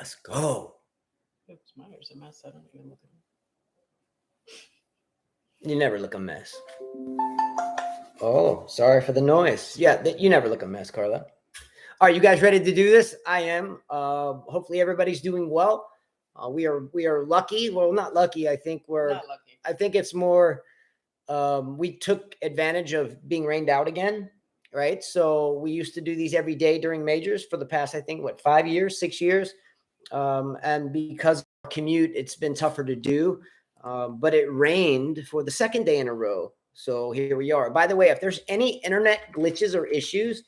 Let's go. Oops, my hair's a mess. I don't even look at You never look a mess. Oh, sorry for the noise. Yeah, you never look a mess, Carla. Are you guys ready to do this? I am. Hopefully everybody's doing well. We are lucky. Well, not lucky. I think we're Not lucky. I think it's more we took advantage of being rained out again, right? So we used to do these every day during majors for the past, I think, 5 years, 6 years. And because of our commute, it's been tougher to do. But it rained for the second day in a row. So here we are. By the way, if there's any internet glitches or issues,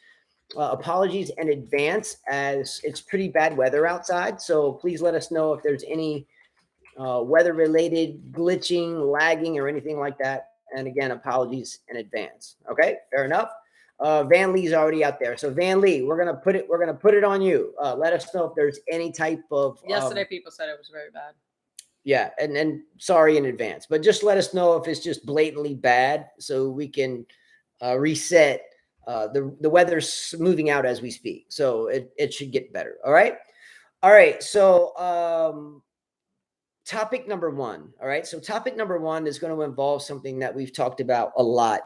apologies in advance, as it's pretty bad weather outside. So please let us know if there's any weather-related glitching, lagging, or anything like that. And again, apologies in advance. Okay, fair enough. Van Lee's already out there. So Van Lee, we're gonna put it on you. Let us know if there's any type of yesterday people said it was very bad. Yeah, and sorry in advance, but just let us know if it's just blatantly bad, so we can reset. The weather's moving out as we speak, so it should get better. All right. So topic number one. All right. So topic number one is going to involve something that we've talked about a lot,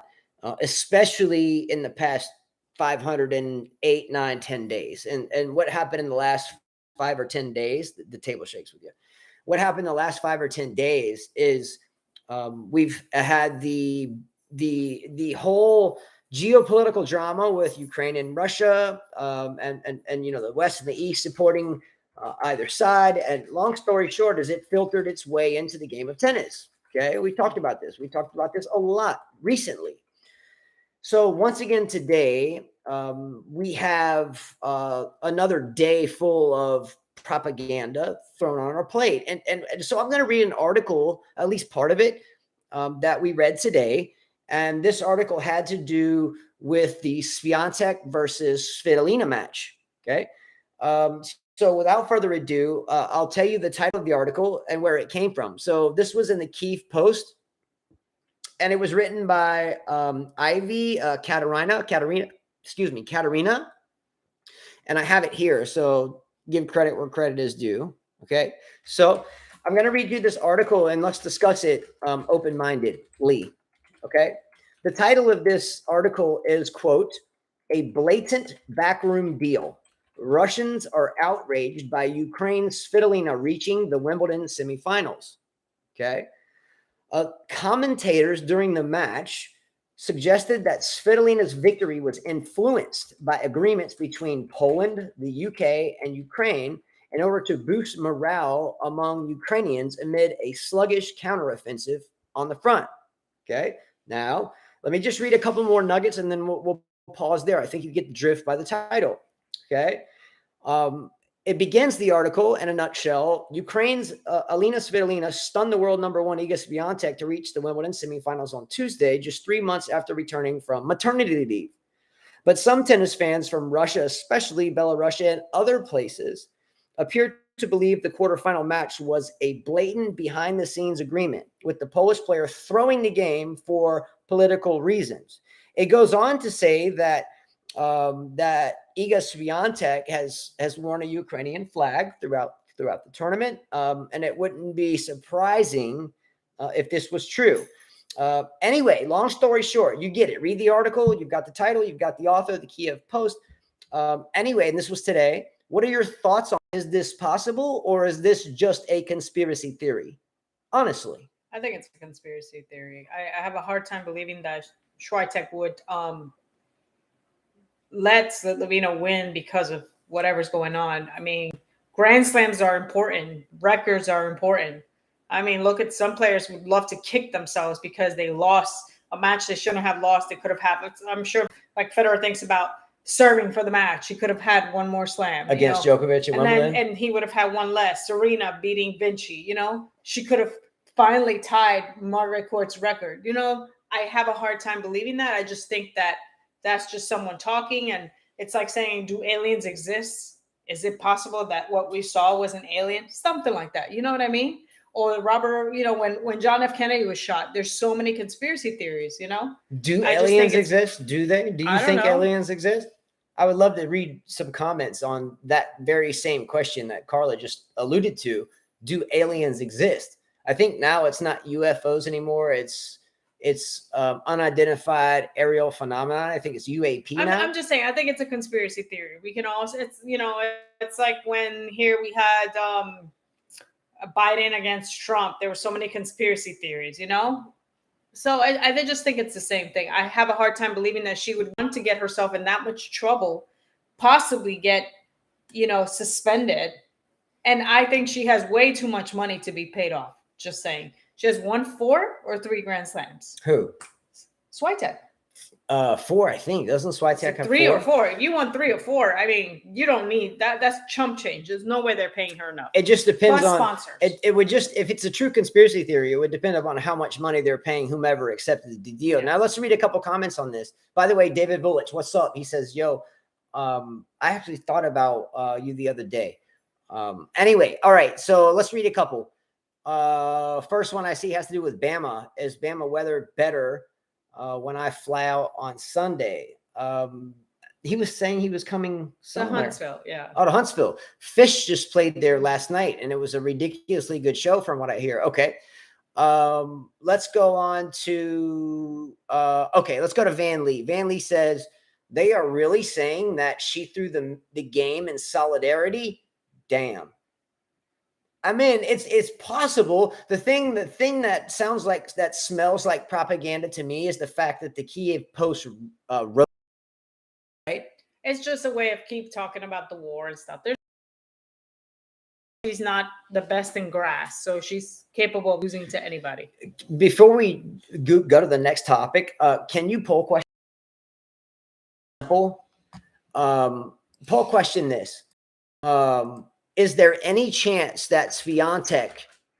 especially in the past 508, 9, 10 days. And what happened in the last 5 or 10 days, the table shakes with you. What happened in the last 5 or 10 days is we've had the whole geopolitical drama with Ukraine and Russia, and the West and the East supporting either side. And long story short, is it filtered its way into the game of tennis. Okay, we talked about this. We talked about this a lot recently. So once again today, we have another day full of propaganda thrown on our plate. And so I'm going to read an article, at least part of it, that we read today. And this article had to do with the Swiatek versus Svitolina match. Okay. So without further ado, I'll tell you the title of the article and where it came from. So this was in the Kyiv Post, and it was written by Ivy Katerina, and I have it here. So give credit where credit is due. Okay. So I'm going to read you this article and let's discuss it open-mindedly. Okay. The title of this article is, quote, "A blatant backroom deal. Russians are outraged by Ukraine's Svitolina reaching the Wimbledon semifinals." Okay. Commentators during the match suggested that Svitolina's victory was influenced by agreements between Poland, the UK, and Ukraine in order to boost morale among Ukrainians amid a sluggish counteroffensive on the front. Okay. Now, let me just read a couple more nuggets and then we'll pause there. I think you get the drift by the title. Okay. It begins the article in a nutshell. Ukraine's Alina Svitolina stunned the world number one Iga Swiatek to reach the Wimbledon semifinals on Tuesday, just 3 months after returning from maternity leave. But some tennis fans from Russia, especially Belarus and other places, appear to believe the quarterfinal match was a blatant behind-the-scenes agreement, with the Polish player throwing the game for political reasons. It goes on to say that that Iga Swiatek has worn a Ukrainian flag throughout the tournament, and it wouldn't be surprising if this was true. Anyway, long story short, you get it. Read the article. You've got the title. You've got the author, the Kyiv Post. Anyway, and this was today. What are your thoughts on? Is this possible, or is this just a conspiracy theory? Honestly, I think it's a conspiracy theory. I have a hard time believing that Swiatek would let Slovenia win because of whatever's going on. I mean, Grand Slams are important. Records are important. I mean, look at some players would love to kick themselves because they lost a match they shouldn't have lost. They could have had, I'm sure, like Federer thinks about serving for the match. He could have had one more slam. Against Djokovic at Wimbledon. And he would have had one less. Serena beating Vinci, She could have finally tied Margaret Court's record. I have a hard time believing that. I just think that that's just someone talking, and it's like saying, do aliens exist? Is it possible that what we saw was an alien? Something like that. You know what I mean? Or Robert, when John F. Kennedy was shot, there's so many conspiracy theories, Do aliens exist? Do they? Do you think aliens exist? I would love to read some comments on that very same question that Carla just alluded to. Do aliens exist? I think now it's not UFOs anymore. It's unidentified aerial phenomenon. I think it's UAP now. I'm just saying, I think it's a conspiracy theory. We can also, it's like when here we had Biden against Trump. There were so many conspiracy theories, So I just think it's the same thing. I have a hard time believing that she would want to get herself in that much trouble, possibly get, suspended. And I think she has way too much money to be paid off. Just saying. She has won 4 or 3 Grand Slams. Who? Swiatek. 4, I think. Doesn't Swiatek have 3 4? or 4? If you won 3 or 4, I mean, you don't need that. That's chump change. There's no way they're paying her enough. It just depends Plus on sponsors. It would just, if it's a true conspiracy theory, it would depend upon how much money they're paying whomever accepted the deal. Yeah. Now let's read a couple comments on this. By the way, David Bullich, what's up? He says, "Yo, I actually thought about you the other day." Anyway, all right. So let's read a couple. First one I see has to do with Bama. Is Bama weather better when I fly out on Sunday? He was saying he was coming somewhere. To Huntsville, yeah. Oh, to Huntsville. Fish just played there last night, and it was a ridiculously good show from what I hear. Okay. Let's go on to let's go to Van Lee. Van Lee says they are really saying that she threw the game in solidarity. Damn. I mean, it's possible. The thing that sounds like, that smells like propaganda to me, is the fact that the Kiev Post wrote, right? It's just a way of keep talking about the war and stuff. She's not the best in grass, so she's capable of losing to anybody. Before we go to the next topic, can you poll question? Poll question this. Is there any chance that Swiatek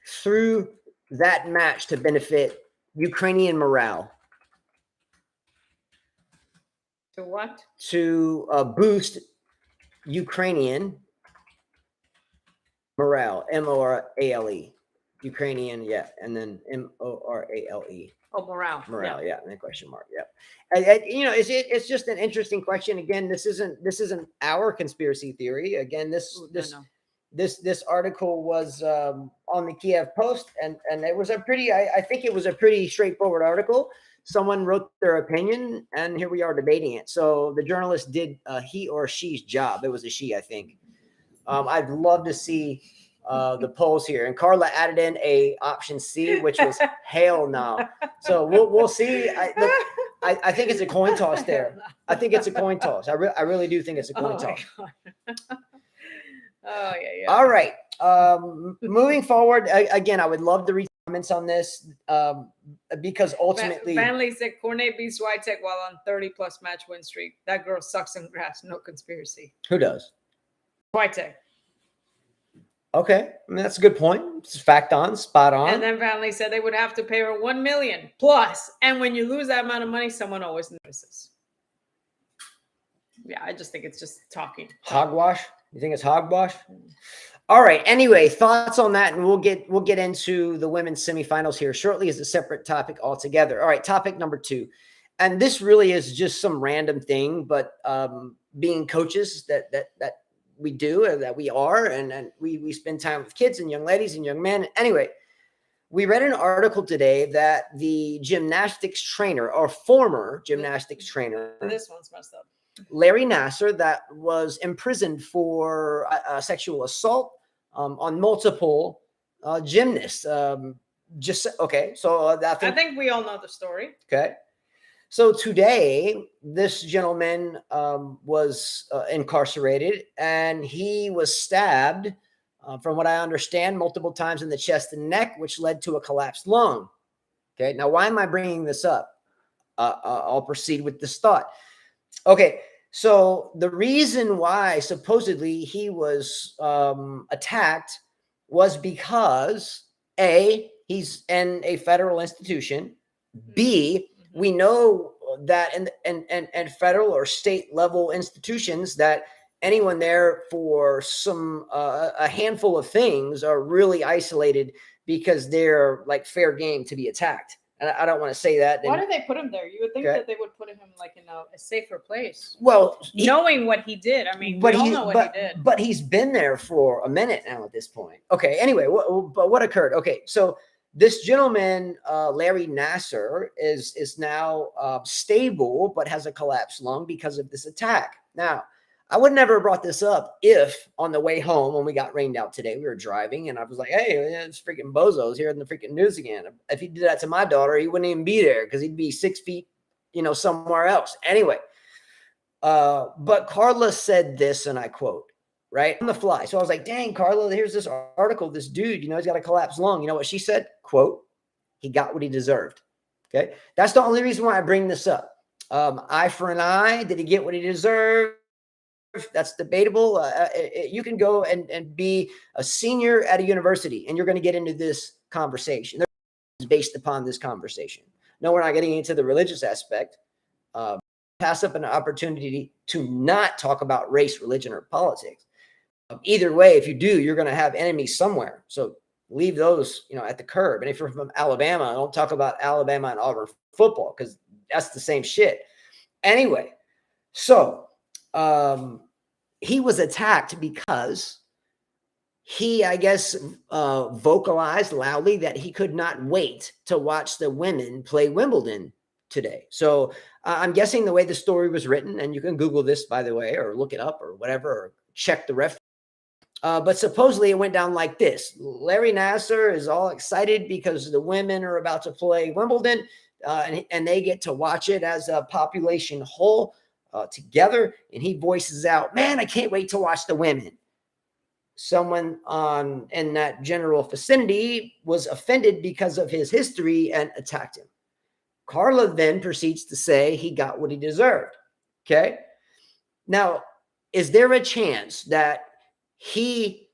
threw that match to benefit Ukrainian morale? To what? To boost Ukrainian morale. M-O-R-A-L-E. Ukrainian, yeah. And then M-O-R-A-L-E. Oh, morale. Morale, yeah. And a question mark, yeah. It's just an interesting question. Again, this isn't our conspiracy theory. Again, this article was on the Kiev Post, and it was I think it was a pretty straightforward article. Someone wrote their opinion, and here we are debating it. So the journalist did he or she's job. It was a she, I think. I'd love to see the polls here. And Carla added in a option C, which was hell no. So we'll see. I think it's a coin toss there. I think it's a coin toss. I really do think it's a coin toss. Oh yeah. All right. Moving forward, again, I would love to read comments on this because ultimately, Family said Cornet beats Swiatek while on 30+ match win streak. That girl sucks in grass. No conspiracy. Who does? Swiatek. Okay, I mean, that's a good point. It's spot on. And then Family said they would have to pay her $1 million plus. And when you lose that amount of money, someone always notices. Yeah, I just think it's just talking. Hogwash. You think it's hogwash? All right. Anyway, thoughts on that, and we'll get into the women's semifinals here shortly as a separate topic altogether. All right, topic number 2, and this really is just some random thing, but being coaches that we do, and that we are, and we spend time with kids and young ladies and young men. Anyway, we read an article today that the gymnastics trainer, or former gymnastics trainer, This one's messed up, Larry Nassar, that was imprisoned for sexual assault on multiple gymnasts. Okay. So I think we all know the story. Okay. So today, this gentleman was incarcerated, and he was stabbed, from what I understand, multiple times in the chest and neck, which led to a collapsed lung. Okay. Now, why am I bringing this up? I'll proceed with this thought. Okay, so the reason why supposedly he was attacked was because A, he's in a federal institution. B, we know that in federal or state level institutions, that anyone there for some a handful of things are really isolated because they're like fair game to be attacked. and I don't want to say that. Why did they put him there? You would think that they would put him like in a safer place. Well, knowing what he did. I mean, we all know what he did. But he's been there for a minute now at this point. Okay. Anyway, but what occurred? Okay, so this gentleman, Larry Nassar, is now stable, but has a collapsed lung because of this attack. Now, I would never have brought this up if on the way home, when we got rained out today, we were driving and I was like, hey, it's freaking bozos here in the freaking news again. If he did that to my daughter, he wouldn't even be there because he'd be 6 feet, somewhere else. Anyway, but Carla said this, and I quote, right on the fly. So I was like, dang, Carla, here's this article, this dude, he's got a collapsed lung. You know what she said? Quote, he got what he deserved. Okay. That's the only reason why I bring this up. Eye for an eye. Did he get what he deserved? That's debatable. You can go and be a senior at a university and you're going to get into this conversation. It's based upon this conversation. No, we're not getting into the religious aspect. Pass up an opportunity to not talk about race, religion, or politics. Either way, if you do, you're going to have enemies somewhere. So leave those, at the curb. And if you're from Alabama, don't talk about Alabama and Auburn football because that's the same shit. Anyway, so he was attacked because he, I guess, vocalized loudly that he could not wait to watch the women play Wimbledon today. So I'm guessing the way the story was written, and you can Google this, by the way, or look it up or whatever, or check the ref. But supposedly it went down like this. Larry Nassar is all excited because the women are about to play Wimbledon, and they get to watch it as a population whole together. And he voices out, man, I can't wait to watch the women. Someone in that general vicinity was offended because of his history and attacked him. Carla then proceeds to say he got what he deserved. Okay. Now, is there a chance that the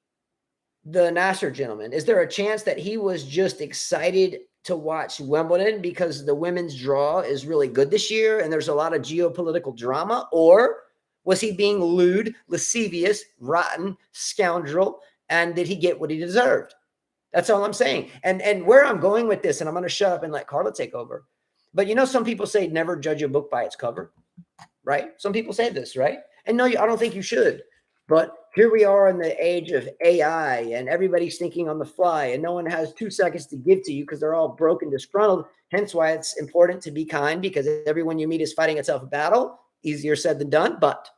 Nassar gentleman, is there a chance that he was just excited to watch Wimbledon because the women's draw is really good this year and there's a lot of geopolitical drama? Or was he being lewd, lascivious, rotten, scoundrel, and did he get what he deserved? That's all I'm saying. And where I'm going with this, and I'm going to shut up and let Carla take over. But some people say never judge a book by its cover, right? Some people say this, right? And no, I don't think you should. But here we are in the age of AI and everybody's thinking on the fly and no one has 2 seconds to give to you because they're all broken, disgruntled. Hence why it's important to be kind, because everyone you meet is fighting itself a battle. Easier said than done. But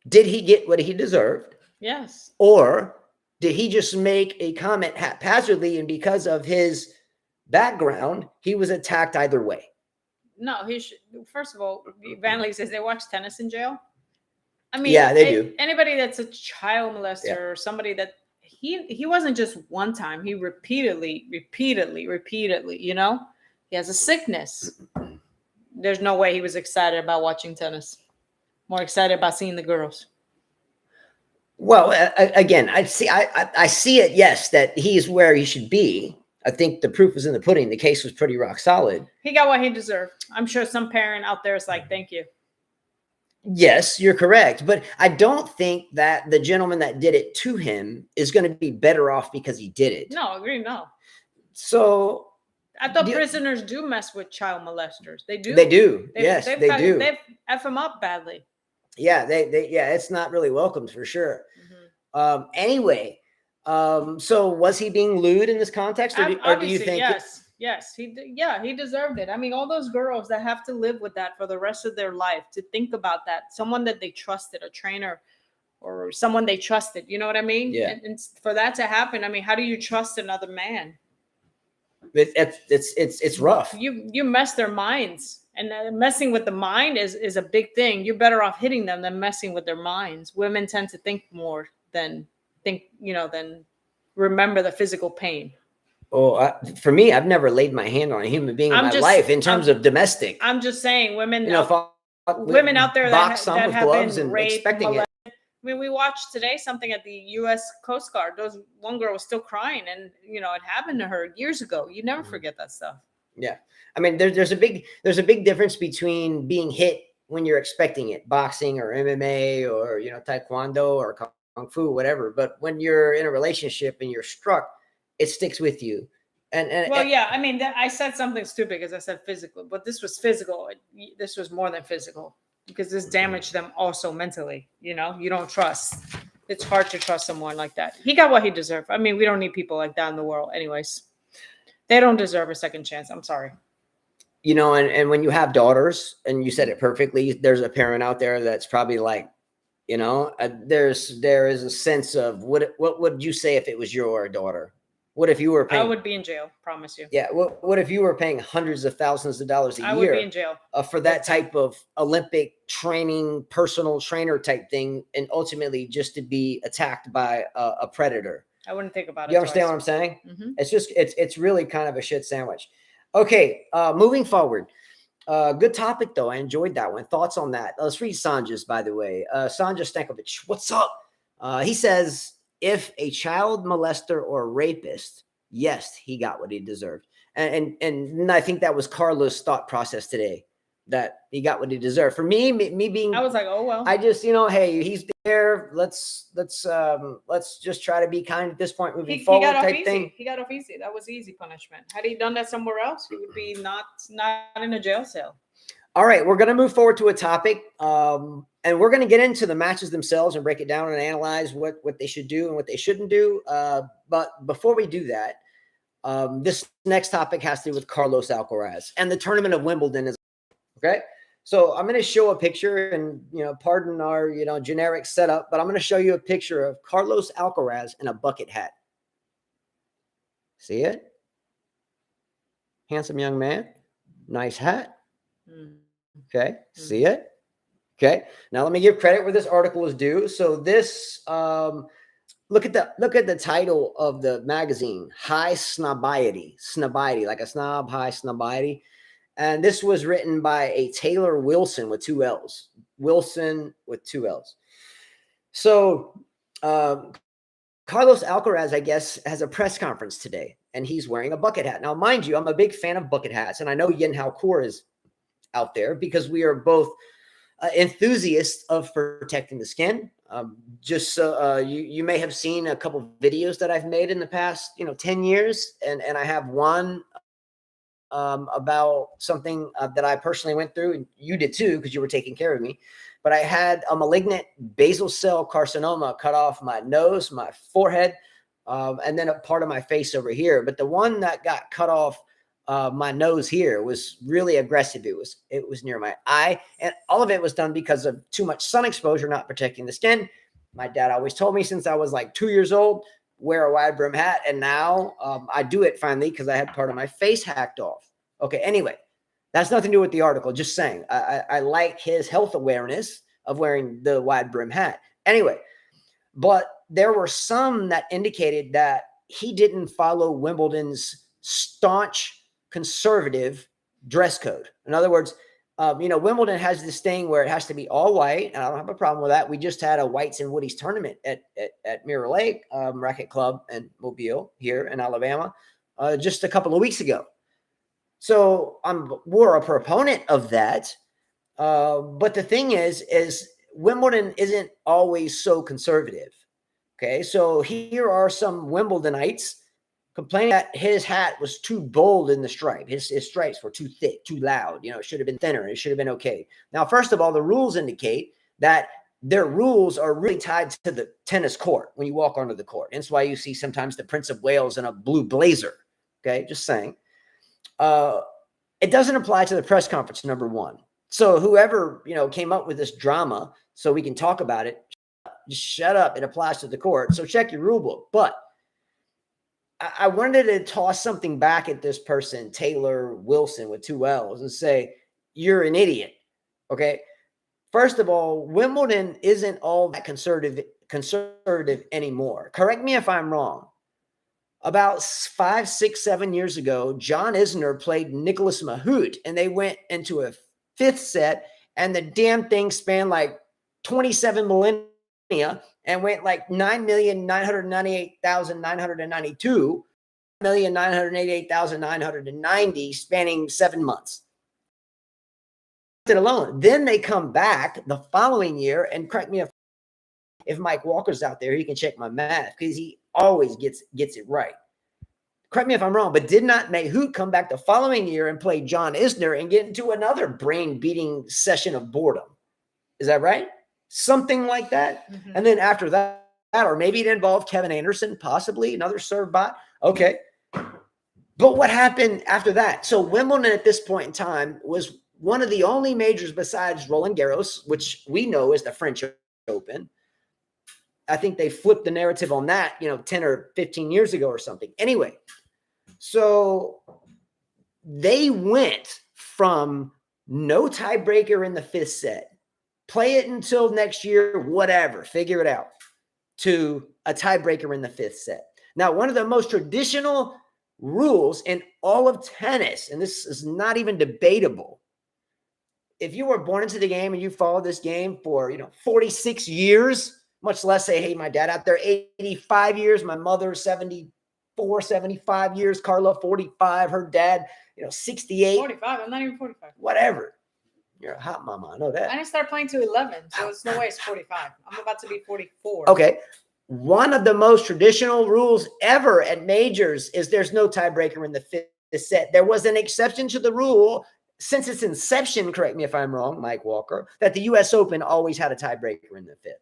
did he get what he deserved? Yes. Or did he just make a comment haphazardly, and because of his background, he was attacked either way? No, he should. First of all, Van Lee says they watch tennis in jail. I mean, yeah, they do. Anybody that's a child molester or somebody that he wasn't just one time. He repeatedly, he has a sickness. There's no way he was excited about watching tennis. More excited about seeing the girls. Well, again, I see it. Yes, that he's where he should be. I think the proof was in the pudding. The case was pretty rock solid. He got what he deserved. I'm sure some parent out there is like, thank you. Yes, you're correct. But I don't think that the gentleman that did it to him is going to be better off because he did it. No, I agree. No. So I thought prisoners do mess with child molesters. They do. They do. Yes, they do. They've F them up badly. Yeah, it's not really welcomed for sure. Mm-hmm. Anyway, so was he being lewd in this context, or do you think? Yes, he deserved it. I mean, all those girls that have to live with that for the rest of their life, to think about that, someone that they trusted, a trainer or someone they trusted, you know what I mean? Yeah. And for that to happen, I mean, how do you trust another man? It's rough. You mess their minds. And messing with the mind is a big thing. You're better off hitting them than messing with their minds. Women tend to think more than remember the physical pain. Oh, for me, I've never laid my hand on a human being in my life in terms of domestic. I'm just saying, women, women out there that have gloves been and raped, expecting molested. it. I mean, we watched today something at the U.S. Coast Guard. One girl was still crying, and it happened to her years ago. You never forget that stuff. Yeah, I mean, there's a big difference between being hit when you're expecting it, boxing or MMA or taekwondo or kung fu, whatever. But when you're in a relationship and you're struck, it sticks with you, Well, yeah, I mean, I said something stupid because I said physical, but this was physical. This was more than physical because this damaged them also mentally. You know, you don't trust. It's hard to trust someone like that. He got what he deserved. I mean, we don't need people like that in the world, anyways. They don't deserve a second chance. I'm sorry. You know, and when you have daughters, and you said it perfectly, there's a parent out there that's probably like, you know, there is a sense of what would you say if it was your daughter? What if you were paying? I would be in jail, promise you. Yeah. What if you were paying hundreds of thousands of dollars a year? I would be in jail for that type of Olympic training, personal trainer type thing, and ultimately just to be attacked by a predator. I wouldn't think about it. You understand what I'm saying? It's really kind of a shit sandwich. Okay, moving forward. Good topic though. I enjoyed that one. Thoughts on that? Let's read Sanja's, by the way. Sanja Stankovic, what's up? He says, if a child molester or rapist, yes, he got what he deserved. And I think that was Carlos' thought process today, that he got what he deserved. For me being, I was like, oh well. I just, you know, hey, he's there. Let's just try to be kind at this point moving forward. Type thing. He got off easy. That was easy punishment. Had he done that somewhere else, he would be not in a jail cell. All right, we're going to move forward to a topic, and we're going to get into the matches themselves and break it down and analyze what they should do and what they shouldn't do. But before we do that, this next topic has to do with Carlos Alcaraz and the tournament of Wimbledon. Okay, so I'm going to show a picture, and pardon our generic setup, but I'm going to show you a picture of Carlos Alcaraz in a bucket hat. See it? Handsome young man, nice hat. Okay, see it? Okay, now let me give credit where this article is due. So this, look at the title of the magazine, High Snobiety, like a snob, high snobiety. And this was written by a Taylor Wilson with 2 L's. Wilson with 2 L's. So Carlos Alcaraz, I guess, has a press conference today, and he's wearing a bucket hat. Now, mind you, I'm a big fan of bucket hats, and I know Yin Hao Kaur is out there because we are both enthusiasts of protecting the skin. Just so you may have seen a couple of videos that I've made in the past 10 years, and I have one about something that I personally went through, and you did too because you were taking care of me. But I had a malignant basal cell carcinoma cut off my nose, my forehead, and then a part of my face over here. But the one that got cut off my nose here was really aggressive. It was near my eye, and all of it was done because of too much sun exposure, not protecting the skin. My dad always told me since I was like 2 years old, wear a wide brim hat, and now I do it finally because I had part of my face hacked off. Okay, anyway, that's nothing to do with the article. Just saying, I like his health awareness of wearing the wide brim hat. Anyway, but there were some that indicated that he didn't follow Wimbledon's staunch conservative dress code. In other words, Wimbledon has this thing where it has to be all white, and I don't have a problem with that. We just had a Whites and Woodies tournament at Mirror Lake Racket Club and Mobile here in Alabama just a couple of weeks ago. So we're a proponent of that. But the thing is Wimbledon isn't always so conservative. Okay, so here are some Wimbledonites complaining that his hat was too bold in the stripe. His stripes were too thick, too loud. It should have been thinner. It should have been okay. Now, first of all, the rules indicate that their rules are really tied to the tennis court when you walk onto the court. That's why you see sometimes the Prince of Wales in a blue blazer. Okay, just saying. It doesn't apply to the press conference, number one. So whoever, came up with this drama so we can talk about it, just shut up. It applies to the court. So check your rule book. But I wanted to toss something back at this person, Taylor Wilson with 2 L's, and say, you're an idiot. Okay. First of all, Wimbledon isn't all that conservative anymore. Correct me if I'm wrong. About 5, 6, 7 years ago, John Isner played Nicholas Mahut, and they went into a 5th set, and the damn thing spanned like 27 millennia and went like 9,998,992, 9,988,990, spanning 7 months. It alone. Then they come back the following year, and correct me if Mike Walker's out there, he can check my math because he always gets it right. correct me if I'm wrong, but did not Mayhoot come back the following year and play John Isner and get into another brain-beating session of boredom? Is that right? Something like that. Mhm. And then after that, or maybe it involved Kevin Anderson, possibly another serve bot. Okay. But what happened after that? So Wimbledon at this point in time was one of the only majors besides Roland Garros, which we know is the French Open. I think they flipped the narrative on that, 10 or 15 years ago or something. Anyway, so they went from no tiebreaker in the fifth set, play it until next year, whatever, figure it out, to a tiebreaker in the fifth set. Now, one of the most traditional rules in all of tennis, and this is not even debatable, if you were born into the game and you followed this game for 46 years, much less say, hey, my dad out there 85 years, my mother 74, 75 years, Carla 45, her dad 68, 45. I'm not even 45. whatever. You're a hot mama, I know that. I didn't start playing till 11, so it's no way it's 45. I'm about to be 44. Okay. One of the most traditional rules ever at majors is there's no tiebreaker in the fifth set. There was an exception to the rule since its inception, correct me if I'm wrong, Mike Walker, that the U.S. Open always had a tiebreaker in the fifth.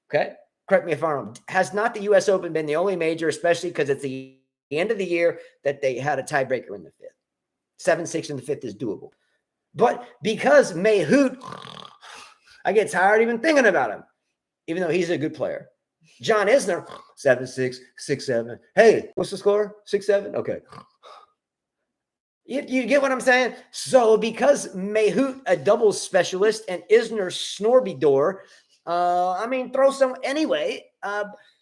Okay? Correct me if I'm wrong. Has not the U.S. Open been the only major, especially because it's the end of the year, that they had a tiebreaker in the fifth? 7-6 in the fifth is doable. But because Mayhoot, I get tired even thinking about him, even though he's a good player. John Isner, 7-6, 6-7. Hey, what's the score? 6-7? Okay. You get what I'm saying? So because Mayhoot, a doubles specialist, and Isner Snorbidor, throw some anyway.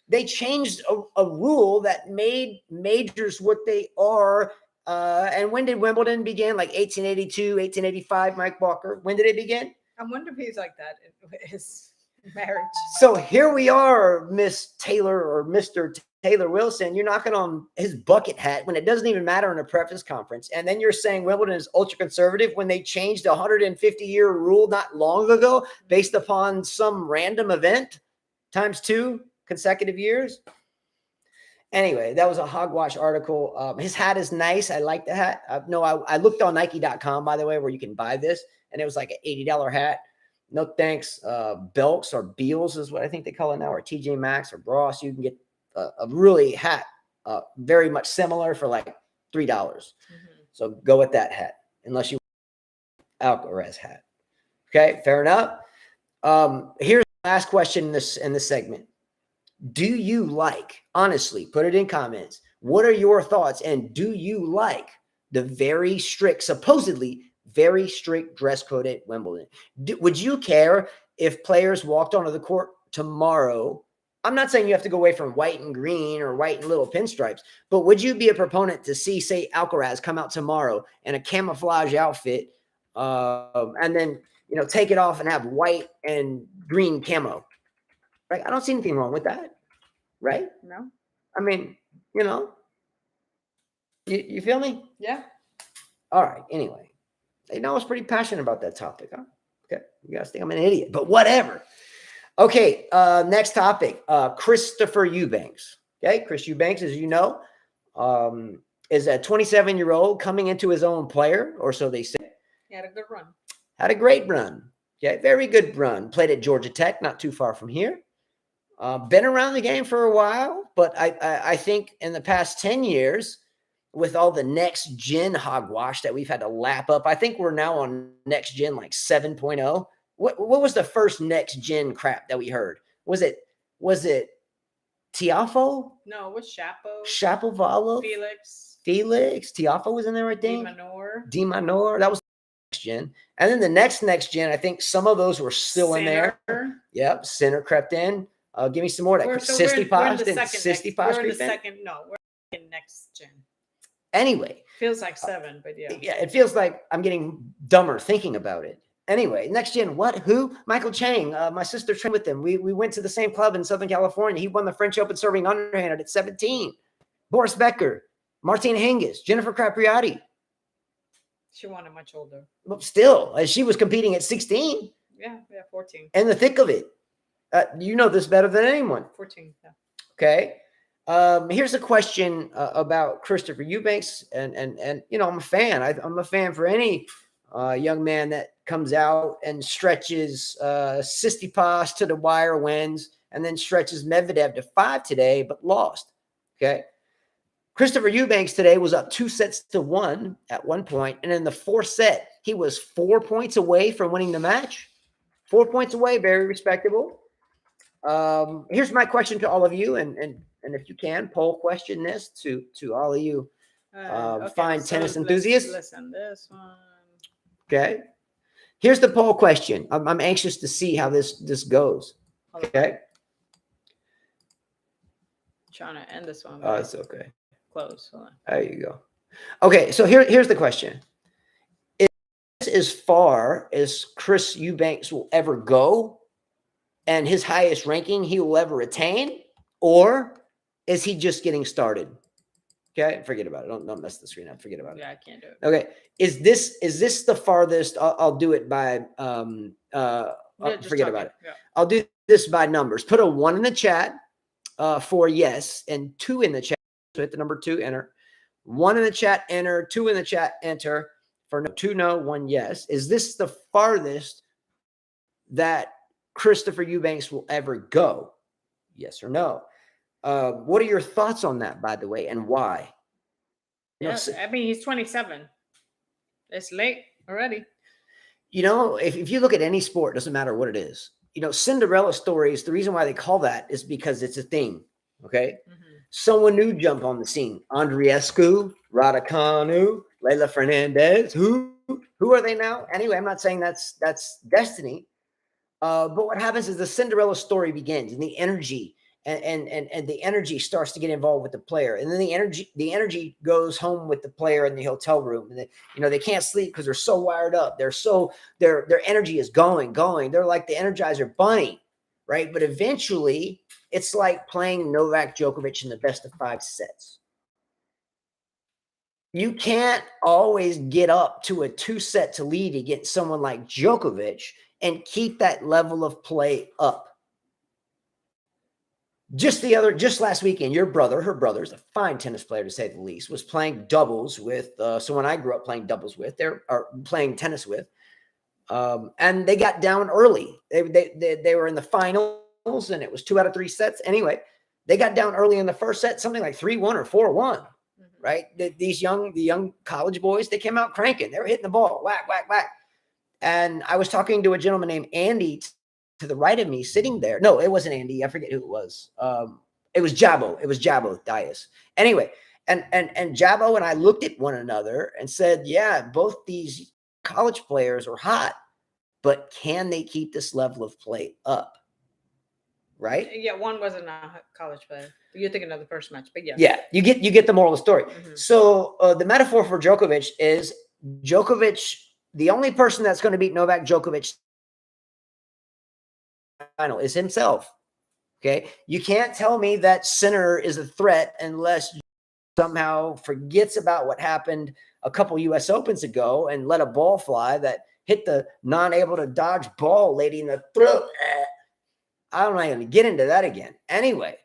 They changed a rule that made majors what they are. And when did Wimbledon begin? Like 1882, 1885, Mike Walker. When did it begin? I wonder if he's like that in his marriage. So here we are, Miss Taylor or Mr. Taylor Wilson. You're knocking on his bucket hat when it doesn't even matter in a preface conference. And then you're saying Wimbledon is ultra conservative when they changed a 150-year rule not long ago based upon some random event times 2 consecutive years. Anyway, that was a hogwash article. His hat is nice. I like the hat. I looked on Nike.com, by the way, where you can buy this, and it was like an $80 hat. No thanks. Belks or Beals is what I think they call it now, or TJ Maxx or Ross. You can get a really hat, very much similar for like $3. Mm-hmm. So go with that hat, unless you want Alcaraz hat. Okay, fair enough. Here's the last question in this segment. Do you like, honestly, put it in comments, what are your thoughts? And do you like the very strict, supposedly very strict dress code at Wimbledon? Would you care if players walked onto the court tomorrow? I'm not saying you have to go away from white and green or white and little pinstripes, but would you be a proponent to see, say, Alcaraz come out tomorrow in a camouflage outfit and then, take it off and have white and green camo? Right? I don't see anything wrong with that. Right? No. I mean, you feel me? Yeah. All right. Anyway, I was pretty passionate about that topic. Huh? Okay. You guys think I'm an idiot, but whatever. Okay. Next topic. Christopher Eubanks. Okay. Chris Eubanks, as you know, is a 27-year-old coming into his own player, or so they say. He had a good run. Had a great run. Okay. Very good run. Played at Georgia Tech, not too far from here. Been around the game for a while, but I think in the past 10 years, with all the next gen hogwash that we've had to lap up, I think we're now on next gen like 7.0. What was the first next gen crap that we heard? Was it Tiafo? No, it was Chapo. Shapovalov? Felix. Tiafo was in there, I think. De Manor. That was next gen. And then the next gen, I think some of those were still Sinner. in there. Yep. Sinner crept in. Give me some more. We're in next gen. Anyway. Feels like 7, but yeah. Yeah, it feels like I'm getting dumber thinking about it. Anyway, next gen, what? Who? Michael Chang. My sister trained with him. We went to the same club in Southern California. He won the French Open serving underhanded at 17. Boris Becker, Martina Hingis, Jennifer Capriati. She won it much older. But still, she was competing at 16. Yeah, 14. In the thick of it. You know this better than anyone. 14, yeah. Okay. Here's a question about Christopher Eubanks, and you know, I'm a fan. I'm a fan for any young man that comes out and stretches Tsitsipas to the wire, wins, and then stretches Medvedev to 5 today, but lost. Okay. Christopher Eubanks today was up 2-1 at one point, and in the fourth set, he was 4 points away from winning the match. 4 points away, very respectable. Here's my question to all of you, and if you can, poll question this to all of you fine tennis enthusiasts. Listen, this one. Okay. Here's the poll question. I'm anxious to see how this goes. Okay. Trying to end this one. Oh, it's okay. Close. Hold on. There you go. Okay, so here's the question. Is this as far as Chris Eubanks will ever go and his highest ranking he will ever attain, or is he just getting started? Okay, forget about it. Don't mess the screen up. Forget about it. Yeah, I can't do it. Okay, is this the farthest? I'll do it by forget about it. Yeah. I'll do this by numbers. Put a 1 in the chat for yes, and 2 in the chat. So hit the number 2, enter. 1 in the chat, enter. 2 in the chat, enter. For no, 2 no, 1 yes. Is this the farthest that Christopher Eubanks will ever go? Yes or no? What are your thoughts on that, by the way, and why? Yes, I mean, he's 27. It's late already. You know, if you look at any sport, it doesn't matter what it is. You know, Cinderella stories, the reason why they call that is because it's a thing, okay? Mm-hmm. Someone new jump on the scene. Andreescu, Raducanu, Leila Fernandez. Who are they now? Anyway, I'm not saying that's destiny. But what happens is the Cinderella story begins, and the energy and the energy starts to get involved with the player, and then the energy goes home with the player in the hotel room, and they can't sleep because they're so wired up. Their energy is going. They're like the Energizer Bunny, right? But eventually, it's like playing Novak Djokovic in the best of 5 sets. You can't always get up to a 2-set to lead against someone like Djokovic and keep that level of play up. Just last weekend, her brother's a fine tennis player to say the least, was playing doubles with someone I grew up playing doubles with. They're playing tennis with, and they got down early. They were in the finals, and it was 2 out of 3 sets. Anyway, they got down early in the first set, something like 3-1 or 4-1. Right? The young college boys, they came out cranking. They were hitting the ball, whack, whack, whack. And I was talking to a gentleman named Andy to the right of me sitting there. No, it wasn't Andy. I forget who it was. It was Jabo. It was Jabo Dias. Anyway, and Jabo and I looked at one another and said, yeah, both these college players are hot, but can they keep this level of play up? Right? Yeah, one wasn't a college player. You're thinking of the first match, but yeah. Yeah, you get the moral of the story. Mm-hmm. So the metaphor for Djokovic is Djokovic, the only person that's going to beat Novak Djokovic final is himself. Okay, you can't tell me that Sinner is a threat unless somehow forgets about what happened a couple U.S. Opens ago and let a ball fly that hit the non-able to dodge ball lady in the throat. I'm not going to get into that again. Anyway,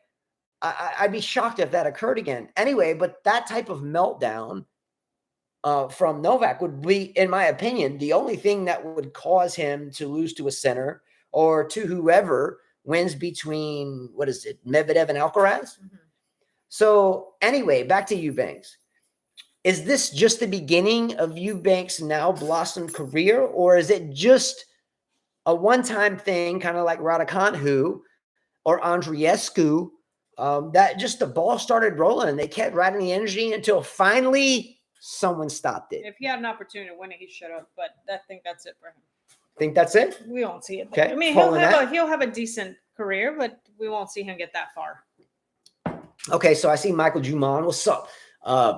I'd be shocked if that occurred again. Anyway, but that type of meltdown from Novak would be, in my opinion, the only thing that would cause him to lose to a Sinner or to whoever wins between, Medvedev and Alcaraz? Mm-hmm. So anyway, back to Eubanks. Is this just the beginning of Eubanks' now blossomed career, or is it just a one-time thing, kind of like Raducanu or Andreescu, that just the ball started rolling and they kept riding the energy until finally someone stopped it? If he had an opportunity to win it, he should have, but I think that's it for him. Think that's it? We won't see it. Okay. I mean, he'll have a decent career, but we won't see him get that far. Okay, so I see Michael Juman. What's up?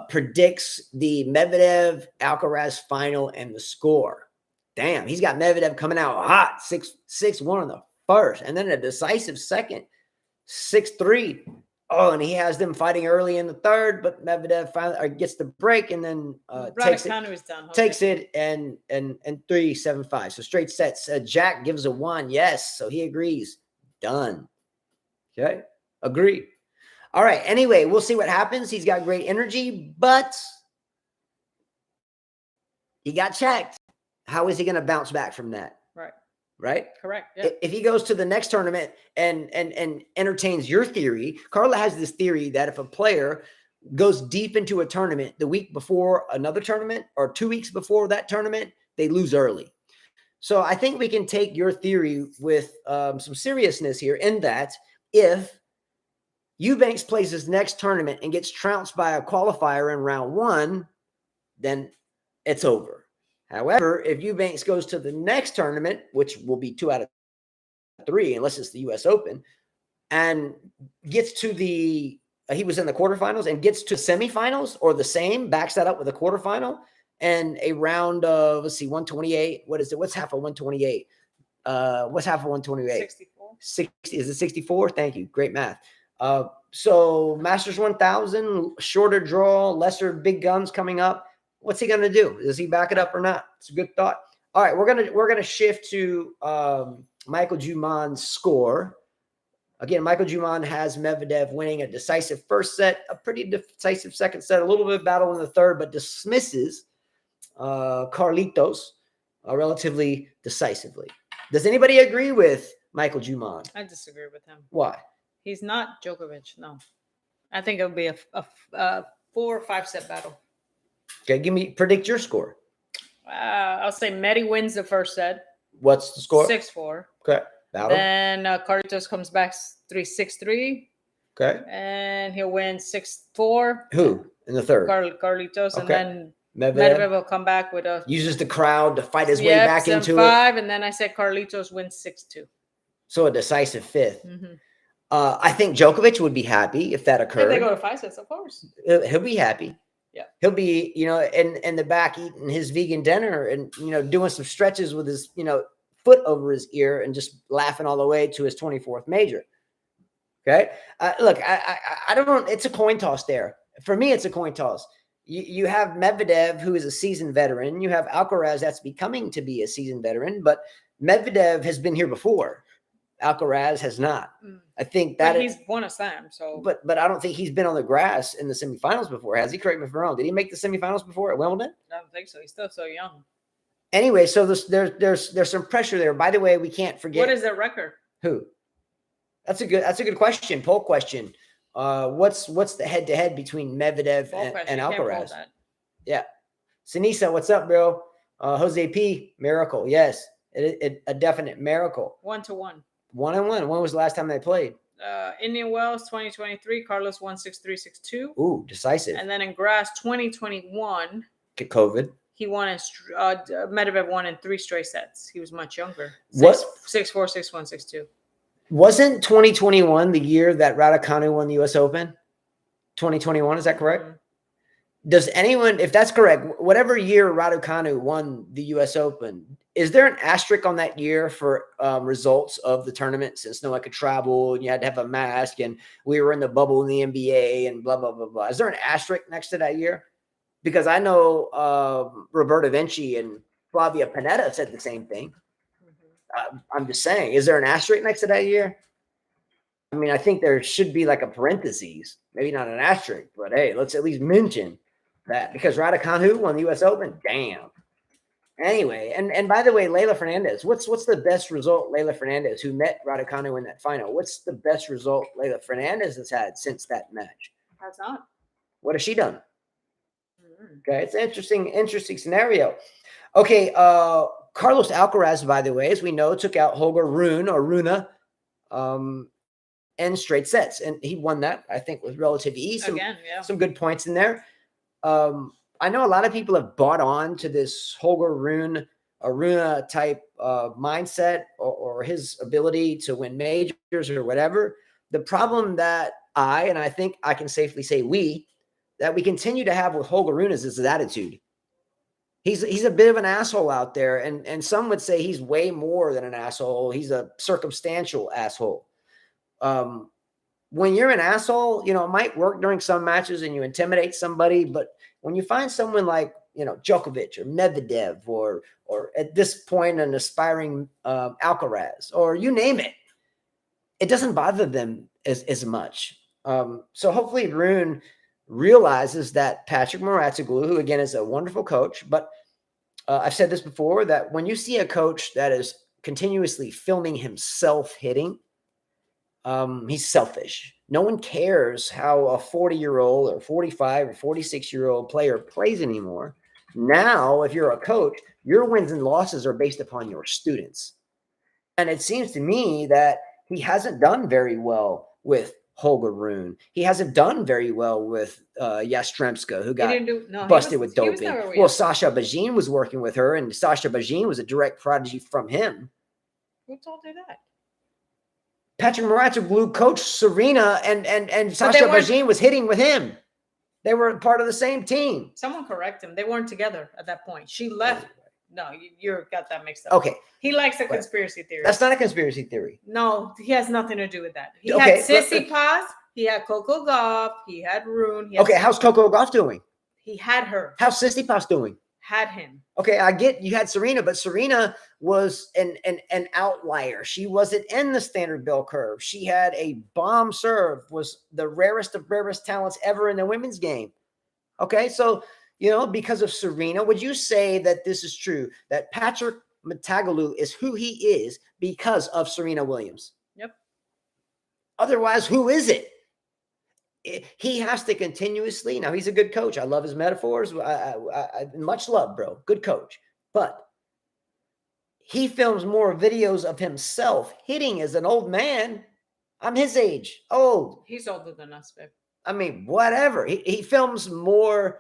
Predicts the Medvedev Alcaraz final and the score. Damn, he's got Medvedev coming out hot, 6-1 in the first, and then a decisive second, 6-3. Oh, and he has them fighting early in the third, but Medvedev finally gets the break and then takes it and 3-7-5. So straight sets. Jack gives a 1. Yes, so he agrees. Done. Okay, agreed. All right. Anyway, we'll see what happens. He's got great energy, but he got checked. How is he going to bounce back from that? Right. Right? Correct. Yeah. If he goes to the next tournament and entertains your theory, Carla has this theory that if a player goes deep into a tournament the week before another tournament or 2 weeks before that tournament, they lose early. So I think we can take your theory with some seriousness here in that if Eubanks plays his next tournament and gets trounced by a qualifier in round 1, then it's over. However, if Eubanks goes to the next tournament, which will be 2 out of 3, unless it's the U.S. Open, and gets to the he was in the quarterfinals and gets to semifinals or the same, backs that up with a quarterfinal and a round of, let's see, 128. What is it? What's half of 128? What's half of 128? 64. 60. Is it 64? Thank you. Great math. So Masters 1000, shorter draw, lesser big guns coming up. What's he going to do? Does he back it up or not? It's a good thought. All right, we're gonna shift to Michael Jumon's score. Again, Michael Jumon has Medvedev winning a decisive first set, a pretty decisive second set, a little bit of battle in the third, but dismisses Carlitos relatively decisively. Does anybody agree with Michael Jumon? I disagree with him. Why? He's not Djokovic. No, I think it would be a 4 or 5 set battle. Okay, predict your score. I'll say Medi wins the first set. What's the score? 6-4. Okay. Battle. Then Carlitos comes back 3-6-3. Okay. And he'll win 6-4. Who in the third? Carlitos, okay. And then Medvedev will come back with uses the crowd to fight his way back into 7-5, and then I said Carlitos wins 6-2. So a decisive fifth. Mm-hmm. I think Djokovic would be happy if that occurred. If they go to 5 sets, of course. He'll be happy. Yeah. He'll be, in the back eating his vegan dinner and, doing some stretches with his, foot over his ear and just laughing all the way to his 24th major. Okay. Look, I don't know. It's a coin toss there. For me, it's a coin toss. You have Medvedev, who is a seasoned veteran. You have Alcaraz that's becoming to be a seasoned veteran, but Medvedev has been here before. Alcaraz has not. I think that he's won a slam. So, but I don't think he's been on the grass in the semifinals before. Has he? Correct me if I'm wrong. Did he make the semifinals before at Wimbledon? I don't think so. He's still so young. Anyway, so there's some pressure there. By the way, we can't forget. What is their record? Who? That's a good question. Poll question. What's the head-to-head between Medvedev and Alcaraz? Yeah. Sinisa, what's up, bro? Jose P, miracle. Yes, a definite miracle. 1-1. 1-1. When was the last time they played? Indian Wells 2023. Carlos won 6-3, 6-2. Ooh, decisive. And then in grass 2021. Get COVID. He won Medvedev won in 3 straight sets. He was much younger. 6-4, 6-1, 6-2. Wasn't 2021 the year that Raducanu won the U.S. Open? 2021, is that correct? Mm-hmm. Does anyone, if that's correct, whatever year Raducanu won the U.S. Open, is there an asterisk on that year for results of the tournament since no one could travel and you had to have a mask and we were in the bubble in the NBA and blah, blah, blah, blah? Is there an asterisk next to that year? Because I know Roberta Vinci and Flavia Panetta said the same thing. I'm just saying, is there an asterisk next to that year? I mean, I think there should be like a parentheses, maybe not an asterisk, but hey, let's at least mention that because Raducanu won the U.S. Open. Damn. Anyway, and by the way, Leylah Fernandez, what's the best result Leylah Fernandez, who met Raducanu in that final? What's the best result Leylah Fernandez has had since that match? Has not. What has she done? Okay, it's an interesting scenario. Okay, Carlos Alcaraz, by the way, as we know, took out Holger Rune in straight sets, and he won that, I think, with relative ease. Some good points in there. I know a lot of people have bought on to this Holger Rune type mindset or his ability to win majors or whatever. The problem that I think I can safely say that we continue to have with Holger Rune is his attitude. He's a bit of an asshole out there, and some would say he's way more than an asshole. He's a circumstantial asshole. When you're an asshole, it might work during some matches and you intimidate somebody, but when you find someone like Djokovic or Medvedev or at this point an aspiring Alcaraz or you name it, it doesn't bother them as much. So hopefully Rune realizes that Patrick Moratzoglu, who again is a wonderful coach, but I've said this before, that when you see a coach that is continuously filming himself hitting, he's selfish. No one cares how a 40-year-old or 45 or 46-year-old player plays anymore. Now, if you're a coach, your wins and losses are based upon your students. And it seems to me that he hasn't done very well with Holger Rune. He hasn't done very well with Yastremska, who got busted with doping. Well, Sasha Bajin was working with her, and Sasha Bajin was a direct prodigy from him. Who told her that? Patrick Moratzoglu coached Serena, and Sasha Bajin was hitting with him. They were part of the same team. Someone correct him. They weren't together at that point. She left. No, you got that mixed up. Okay. He likes a conspiracy theory. That's not a conspiracy theory. No, he has nothing to do with that. He had Sissy Paz. He had Coco Gauff. He had Rune. How's Coco Gauff doing? He had her. How's Sissy Paz doing? Had him. Okay, I get you had Serena, but Serena was an outlier. She wasn't in the standard bell curve. She had a bomb serve, was the rarest of rarest talents ever in the women's game. Okay, so because of Serena, would you say that this is true, that Patrick Moratzoglu is who he is because of Serena Williams? Yep. Otherwise, who is it? He has to continuously. Now, he's a good coach. I love his metaphors. I much love, bro. Good coach. But he films more videos of himself hitting as an old man. I'm his age. Old. He's older than us, babe. I mean, whatever. He films more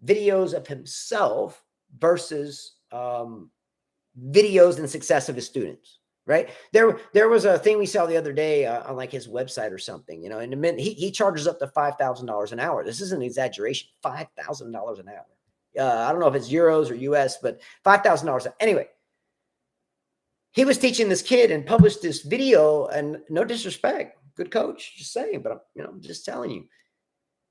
videos of himself versus videos and success of his students, right? There was a thing we saw the other day on like his website or something, and a minute he charges up to $5,000 an hour. This is an exaggeration. $5,000 an hour. I don't know if it's euros or US, but $5,000. Anyway, he was teaching this kid and published this video, and no disrespect, good coach, just saying, but I'm just telling you.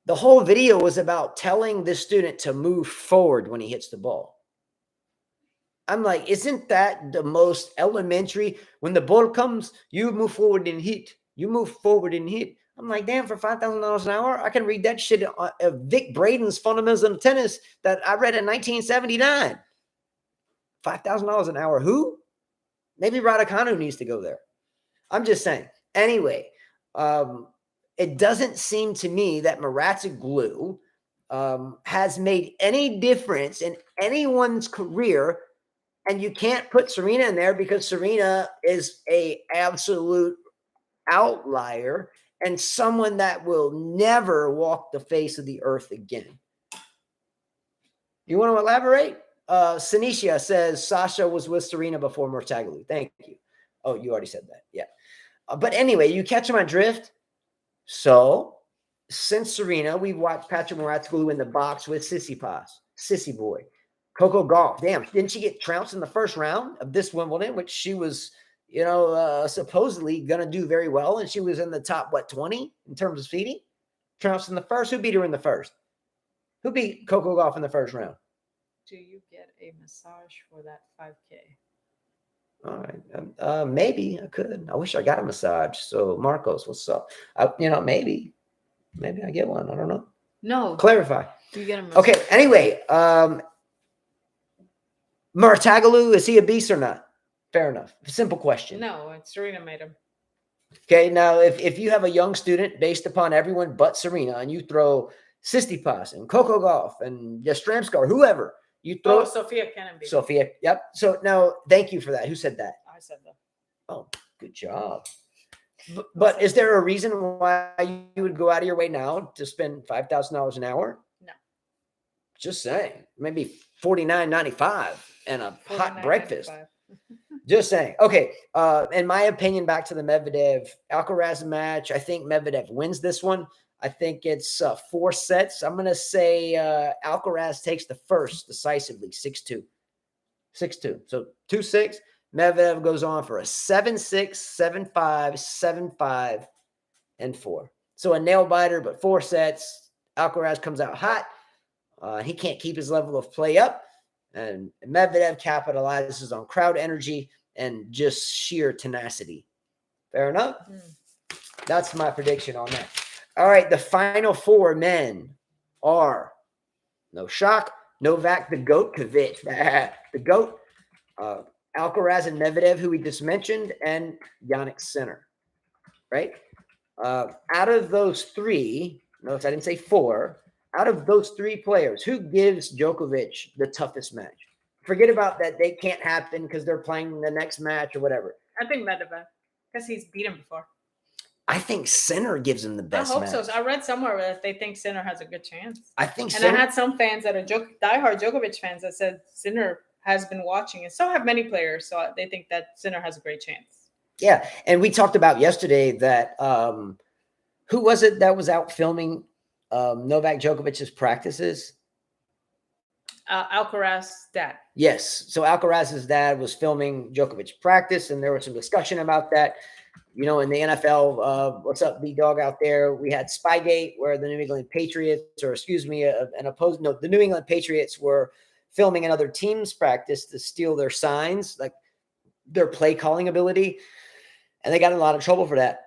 The whole video was about telling this student to move forward when he hits the ball. I'm like, isn't that the most elementary? When the ball comes, you move forward and hit. You move forward and hit. I'm like, damn, for $5,000 an hour, I can read that shit of Vic Braden's Fundamentals of Tennis that I read in 1979. $5,000 an hour. Who? Maybe Raducanu needs to go there. I'm just saying. Anyway, it doesn't seem to me that Moratzoglu has made any difference in anyone's career, and you can't put Serena in there because Serena is a absolute outlier and someone that will never walk the face of the earth again. You want to elaborate? Sinisha says Sasha was with Serena before Moratzoglu. Thank you. Oh, you already said that. Yeah. But anyway, you catch my drift? So, since Serena, we've watched Patrick Moratzoglu in the box with Sissy Paz, Sissy Boy, Coco Gauff. Damn, didn't she get trounced in the first round of this Wimbledon, which she was, supposedly going to do very well, and she was in the top, 20 in terms of seeding? Trounced in the first. Who beat her in the first? Who beat Coco Gauff in the first round? Do you get a massage for that 5K? All right. Maybe I could. I wish I got a massage. So Marcos, what's up? Maybe I get one. I don't know. No. Clarify. You get a massage. Okay. Anyway, Moratzoglu, is he a beast or not? Fair enough. Simple question. No, Serena made him. Okay. Now, if you have a young student based upon everyone but Serena, and you throw Tsitsipas and Coco Gauff and Yastremska or whoever, you throw Sophia Kenin. Sophia. Yep. So now, thank you for that. Who said that? I said that. Oh, good job. But is there a reason why you would go out of your way now to spend $5,000 an hour? No. Just saying. Maybe $49.95 and a hot breakfast. Just saying. Okay. In my opinion, back to the Medvedev Alcaraz match, I think Medvedev wins this one. I think it's 4 sets. I'm going to say Alcaraz takes the first decisively, 6-2. 6-2. So 2-6. Medvedev goes on for a 7-6, 7-5, 7-5, and 4. So a nail biter, but 4 sets. Alcaraz comes out hot. He can't keep his level of play up. And Medvedev capitalizes on crowd energy and just sheer tenacity. Fair enough? That's my prediction on that. All right, the final four men are, no shock, Novak the GOAT, Djokovic, the GOAT, uh, Alcaraz and Medvedev, who we just mentioned, and Yannick Sinner, right? Out of those three, notice I didn't say four, out of those three players, who gives Djokovic the toughest match? Forget about that they can't happen because they're playing the next match or whatever. I think Medvedev, because he's beat him before. I think Sinner gives him the best I hope match. so. I read somewhere that they think Sinner has a good chance. I think And Sinner, I had some fans that are diehard Djokovic fans that said Sinner has been watching, and so have many players. So they think that Sinner has a great chance. yeah. And we talked about yesterday that who was it that was out filming Novak Djokovic's practices? Alcaraz's dad. Yes. So Alcaraz's dad was filming Djokovic's practice, and there was some discussion about that. You know, in the NFL, what's up, B-Dog out there? We had Spygate, where the New England Patriots, or excuse me, the New England Patriots were filming another team's practice to steal their signs, like their play calling ability, and they got in a lot of trouble for that.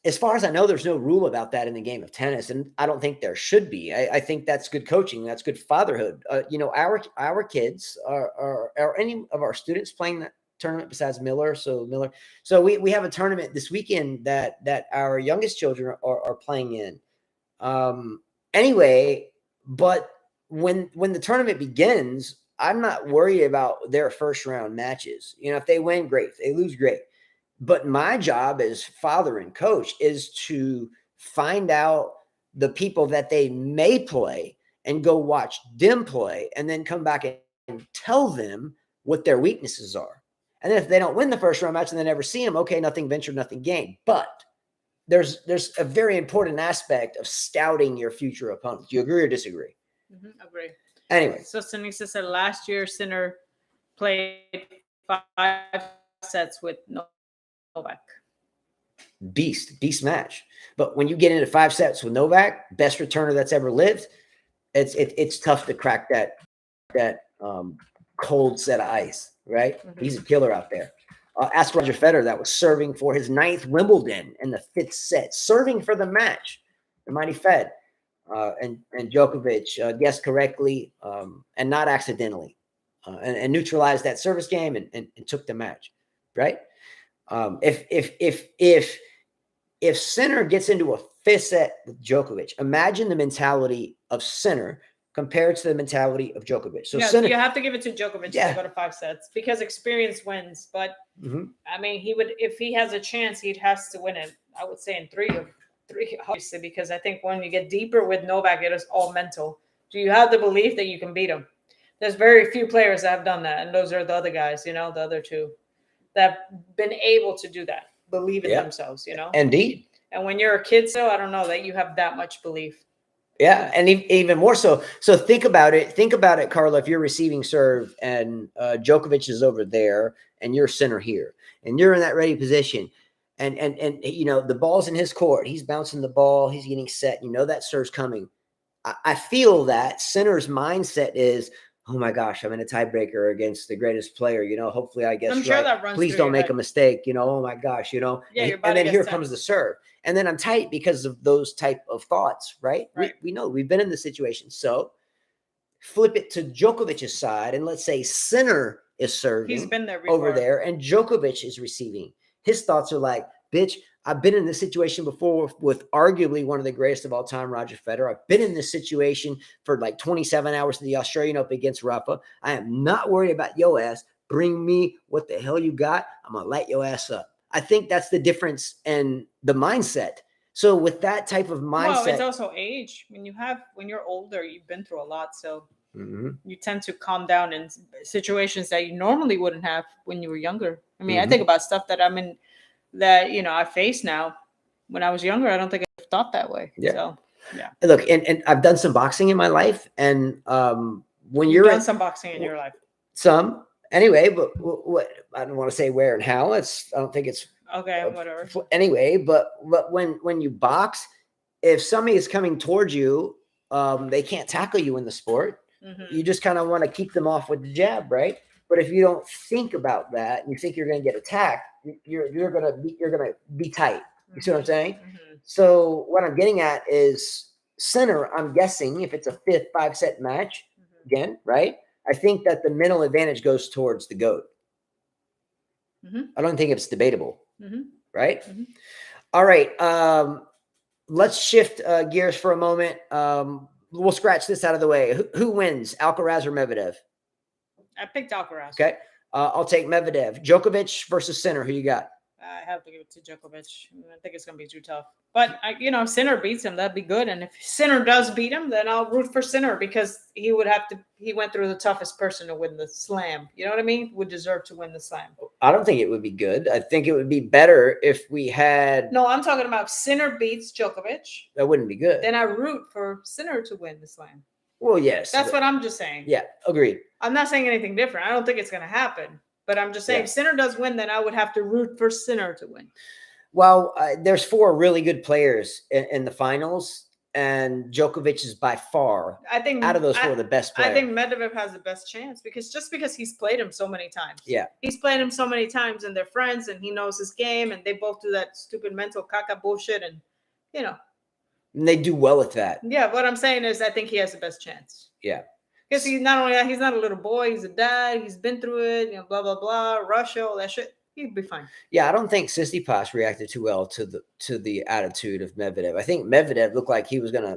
As far as I know, there's no rule about that in the game of tennis, and I don't think there should be. I think that's good coaching. That's good fatherhood. You know, our kids are any of our students playing that tournament besides Miller. So we have a tournament this weekend that our youngest children are playing in. Anyway, but when the tournament begins, I'm not worried about their first round matches. You know, if they win, great. If they lose, great. But my job as father and coach is to find out the people that they may play and go watch them play, and then come back and tell them what their weaknesses are. And then if they don't win the first round match and they never see them, okay, nothing ventured, nothing gained. But there's a very important aspect of scouting your future opponents. Do you agree or disagree? Mm-hmm, agree. Anyway. So Sinisa said last year Sinner played 5 sets with Novak. Beast match. But when you get into 5 sets with Novak, best returner that's ever lived, it's tough to crack that cold set of ice, right? Mm-hmm. He's a killer out there. Ask Roger Federer, that was serving for his 9th Wimbledon in the 5th set, serving for the match, the mighty Fed. And Djokovic guessed correctly and not accidentally, and neutralized that service game and took the match, right? If Sinner gets into a 5th set with Djokovic, imagine the mentality of Sinner compared to the mentality of Djokovic. So yeah, Sinner, you have to give it to Djokovic to go to 5 sets because experience wins. But I mean, he would, if he has a chance, he has to win it. I would say in three, obviously, because I think when you get deeper with Novak, it is all mental. Do you have the belief that you can beat him? There's very few players that have done that, and those are the other guys. You know, the other two that have been able to do that, believe in themselves, you know? Indeed. And when you're a kid, so I don't know that you have that much belief. Yeah, and even more so. So think about it. Think about it, Carla, if you're receiving serve and Djokovic is over there and you're center here and you're in that ready position and you know, the ball's in his court. He's bouncing the ball. He's getting set. You know that serve's coming. I feel that center's mindset is, oh my gosh, I'm in a tiebreaker against the greatest player. You know, hopefully I guess I'm sure that runs please don't make a mistake. You know, oh my gosh, you know. Yeah, and then here comes the serve. And then I'm tight because of those type of thoughts, right? We know we've been in this situation. So flip it to Djokovic's side, and let's say Sinner is serving. He's been there over there, and Djokovic is receiving. His thoughts are like, bitch, I've been in this situation before with arguably one of the greatest of all time, Roger Federer. I've been in this situation for like 27 hours of the Australian Open against Rafa. I am not worried about your ass. Bring me what the hell you got. I'm going to light your ass up. I think that's the difference in the mindset. So with that type of mindset. Well, it's also age. When you're older, you've been through a lot. So you tend to calm down in situations that you normally wouldn't have when you were younger. I mean, I think about stuff that I'm in, that, you know, I face now. When I was younger, I don't think I thought that way. Yeah. So, yeah. Look, and I've done some boxing in my life, and when You've done some boxing in your life, some anyway, but what I don't want to say where and how. I don't think it's okay. Whatever. Anyway, but when you box, if somebody is coming towards you, they can't tackle you in the sport. You just kind of want to keep them off with the jab, right? But if you don't think about that, and you think you're going to get attacked, you're going to be tight. You see what I'm saying? Mhm. So what I'm getting at is center. I'm guessing if it's a fifth 5-set match, Mhm. again, right? I think that the mental advantage goes towards the GOAT. Mhm. I don't think it's debatable, Mhm. right? Mhm. All right. Let's shift gears for a moment. We'll scratch this out of the way. Who wins, Alcaraz or Medvedev? I picked Alcaraz. Okay. I'll take Medvedev. Djokovic versus Sinner. Who you got? I have to give it to Djokovic. I think it's going to be too tough. But, if Sinner beats him, that'd be good. And if Sinner does beat him, then I'll root for Sinner because he went through the toughest person to win the slam. You know what I mean? Would deserve to win the slam. I don't think it would be good. I think it would be better if we had. No, I'm talking about if Sinner beats Djokovic. That wouldn't be good. Then I root for Sinner to win the slam. Well, yes. That's what I'm just saying. Yeah, agreed. I'm not saying anything different. I don't think it's going to happen. But I'm just saying if Sinner does win, then I would have to root for Sinner to win. Well, there's 4 really good players in the finals, and Djokovic is by far, I think, out of those 4, the best player. I think Medvedev has the best chance because he's played him so many times. Yeah. He's played him so many times, and they're friends, and he knows his game, and they both do that stupid mental caca bullshit, and, And they do well at that. Yeah, what I'm saying is I think he has the best chance. Yeah. Because he's not only that, he's not a little boy, he's a dad, he's been through it, blah, blah, blah, Russia, all that shit. He'd be fine. Yeah, I don't think Tsitsipas reacted too well to the attitude of Medvedev. I think Medvedev looked like he was gonna,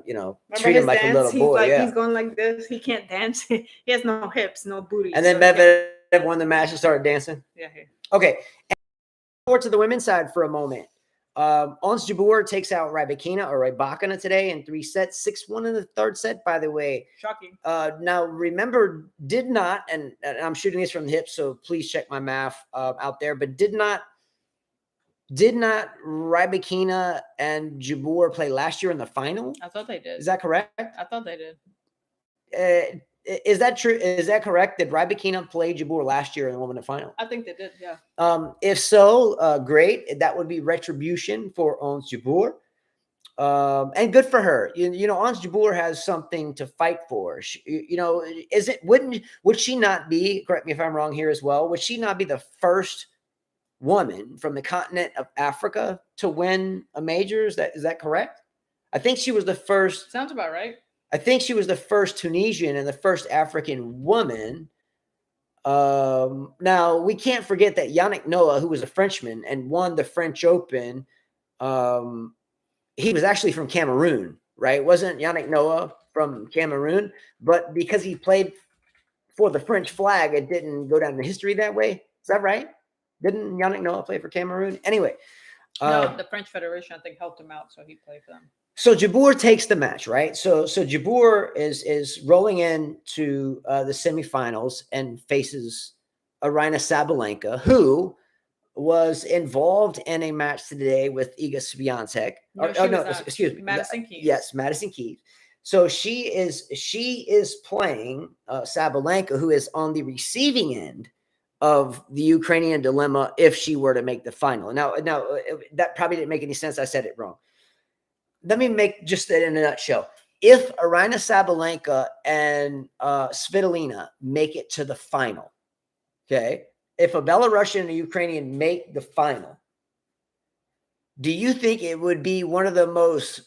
treat him like a little boy. He's going like this. He can't dance. He has no hips, no booty. And then Medvedev won the match and started dancing. Yeah. Okay. And forward to the women's side for a moment. Ons Jabeur takes out Rybakina today in 3 sets, 6-1 in the 3rd set, by the way. Shocking. Now, remember, did not, and I'm shooting this from the hip, so please check my math out there, but did not Rybakina and Jabeur play last year in the final? I thought they did. Is that correct? I thought they did. Is that true? Is that correct? Did Rybakina play Jabeur last year in the women's final? I think they did, yeah. If so, great. That would be retribution for Ons Jabeur. And good for her. Ons Jabeur has something to fight for. Would she not be, correct me if I'm wrong here as well, would she not be the first woman from the continent of Africa to win a major? Is that correct? I think she was the first. Sounds about right. I think she was the first Tunisian and the first African woman. Now, we can't forget that Yannick Noah, who was a Frenchman and won the French Open, he was actually from Cameroon, right? Wasn't Yannick Noah from Cameroon? But because he played for the French flag, it didn't go down in history that way. Is that right? Didn't Yannick Noah play for Cameroon? Anyway. No, the French Federation, I think, helped him out, so he played for them. So Jabeur takes the match, right? So Jabeur is rolling into the semifinals and faces Aryna Sabalenka, who was involved in a match today with Iga Swiatek. Excuse me, Madison Keys. Yes, Madison Keys. So she is playing Sabalenka, who is on the receiving end of the Ukrainian dilemma if she were to make the final. Now that probably didn't make any sense. I said it wrong. Let me make just that in a nutshell. If Aryna Sabalenka and Svitolina make it to the final, okay, if a Belarusian and a Ukrainian make the final, do you think it would be one of the most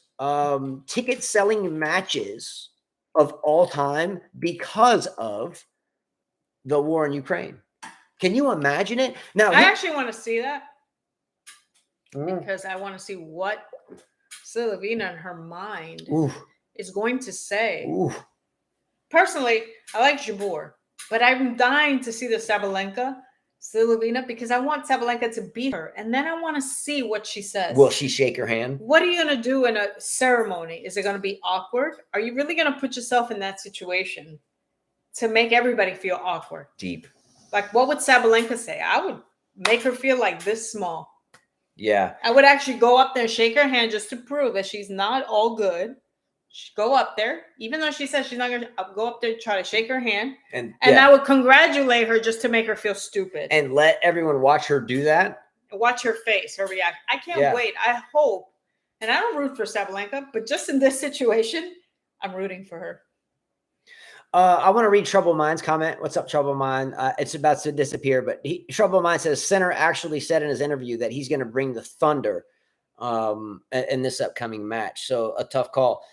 ticket-selling matches of all time because of the war in Ukraine? Can you imagine it? Now, I actually want to see that because I want to see what Sylvina in her mind is going to say. Personally, I like Jabeur, but I'm dying to see the Sabalenka Sylvina because I want Sabalenka to beat her, and then I want to see what she says. Will she shake her hand? What are you going to do in a ceremony? Is it going to be awkward? Are you really going to put yourself in that situation to make everybody feel awkward? Deep. Like, what would Sabalenka say? I would make her feel like this small. Yeah. I would actually go up there and shake her hand just to prove that she's not all good. She'd go up there, even though she says she's not going to go up there and try to shake her hand. And I would congratulate her just to make her feel stupid. And let everyone watch her do that. Watch her face, her reaction. I can't wait. I hope. And I don't root for Sabalenka, but just in this situation, I'm rooting for her. I want to read Trouble Mind's comment. What's up, Trouble Mind? It's about to disappear, but Trouble Mind says Sinner actually said in his interview that he's going to bring the thunder in this upcoming match. So a tough call.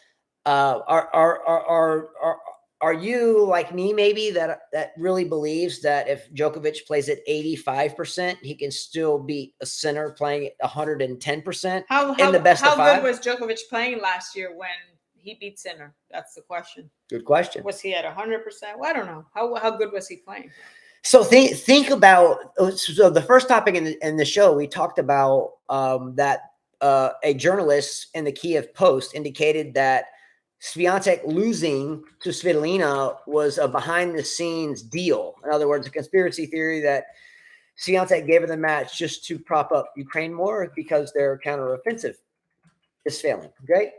Are you like me maybe that really believes that if Djokovic plays at 85%, he can still beat a center playing at 110% in the best of five? How good was Djokovic playing last year when he beat Sinner? That's the question. Good question. Was he at 100%? Well, I don't know. How good was he playing? So think about, so the first topic in the show, we talked about that a journalist in the Kiev Post indicated that Swiatek losing to Svitolina was a behind-the-scenes deal. In other words, a conspiracy theory that Swiatek gave her the match just to prop up Ukraine more because their counteroffensive is failing. Okay.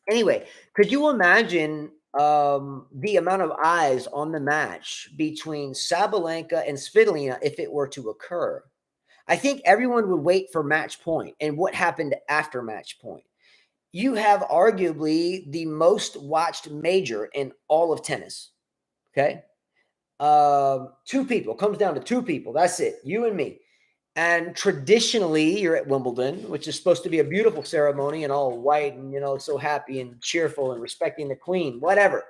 Anyway, could you imagine the amount of eyes on the match between Sabalenka and Svitolina if it were to occur? I think everyone would wait for match point and what happened after match point. You have arguably the most watched major in all of tennis. Okay. Two people, comes down to two people. That's it. You and me. And traditionally you're at Wimbledon, which is supposed to be a beautiful ceremony and all white and, so happy and cheerful and respecting the queen, whatever.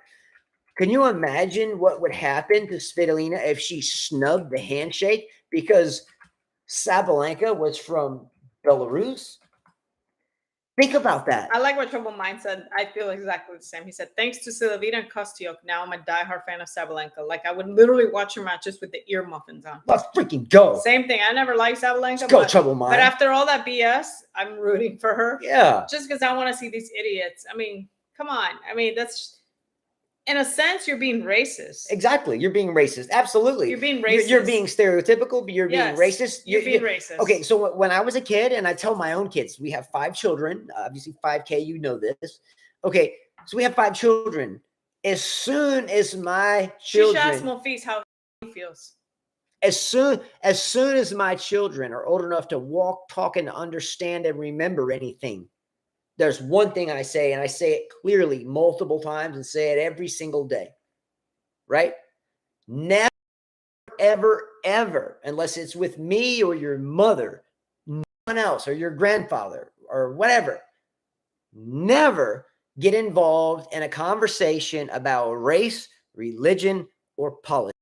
Can you imagine what would happen to Svitolina if she snubbed the handshake because Sabalenka was from Belarus? Think about that. I like what Trouble Mind said. I feel exactly the same. He said, thanks to Silavina and Kostyuk, now I'm a diehard fan of Sabalenka. Like, I would literally watch her matches with the ear muffins on. Let's freaking go. Same thing. I never liked Sabalenka. Let's go, Trouble Mind. But after all that BS, I'm rooting for her. Yeah. Just because I want to see these idiots. I mean, come on. I mean, that's... In a sense, you're being racist. Exactly. You're being racist. Absolutely. You're being racist. You're being stereotypical, but you're being racist. You're being racist. Okay. So when I was a kid, and I tell my own kids, we have 5 children, obviously 5K, you know this. Okay. So we have 5 children. As soon as my children... She should ask Monfils how he feels. As soon as my children are old enough to walk, talk, and understand and remember anything, there's one thing I say, and I say it clearly multiple times and say it every single day, right? Never, ever, ever, unless it's with me or your mother, no one else, or your grandfather, or whatever, never get involved in a conversation about race, religion, or politics.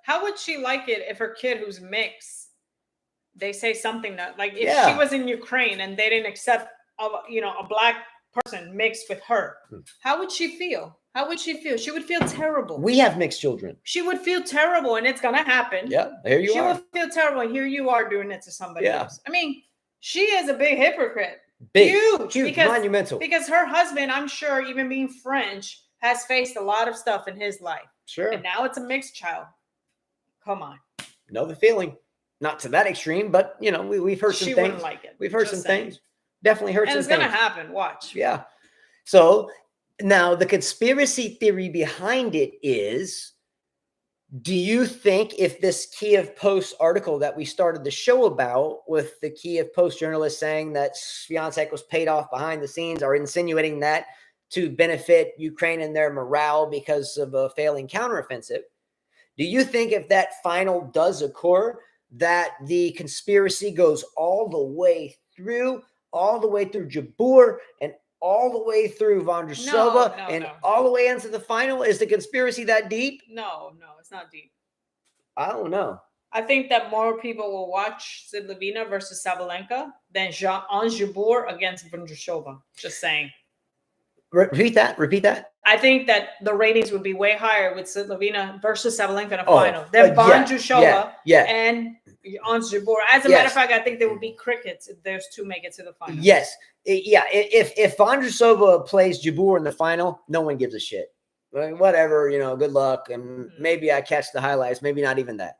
How would she like it if her kid who's mixed, they say something that, like, if she was in Ukraine and they didn't accept a black person mixed with her, how would she feel? How would she feel? She would feel terrible. We have mixed children. She would feel terrible, and it's gonna happen. Yeah, here you are. She would feel terrible, and here you are doing it to somebody else. I mean, she is a big hypocrite. Huge, monumental. Because her husband, I'm sure, even being French, has faced a lot of stuff in his life. Sure. And now it's a mixed child. Come on. Know the feeling. Not to that extreme, but we've heard some things. She wouldn't like it. We've heard some things. Definitely heard some things. And it's going to happen. Watch. Yeah. So now the conspiracy theory behind it is, do you think if this Kiev Post article that we started the show about, with the Kiev Post journalist saying that Swiatek was paid off behind the scenes, or insinuating that to benefit Ukraine and their morale because of a failing counteroffensive, do you think if that final does occur, that the conspiracy goes all the way through Jabeur and all the way through Vondrousova all the way into the final? Is the conspiracy that deep? No, it's not deep. I don't know. I think that more people will watch Svitolina versus Sabalenka than Ons Jabeur against Vondrousova. Just saying. Repeat that. I think that the ratings would be way higher with Svitolina versus Sabalenka in a final than Vondrousova and Ons Jabeur. As a matter of fact, I think there would be crickets if those two make it to the final. Yes. Yeah. If Vondrousova plays Jabeur in the final, no one gives a shit. Whatever, good luck. And maybe I catch the highlights. Maybe not even that.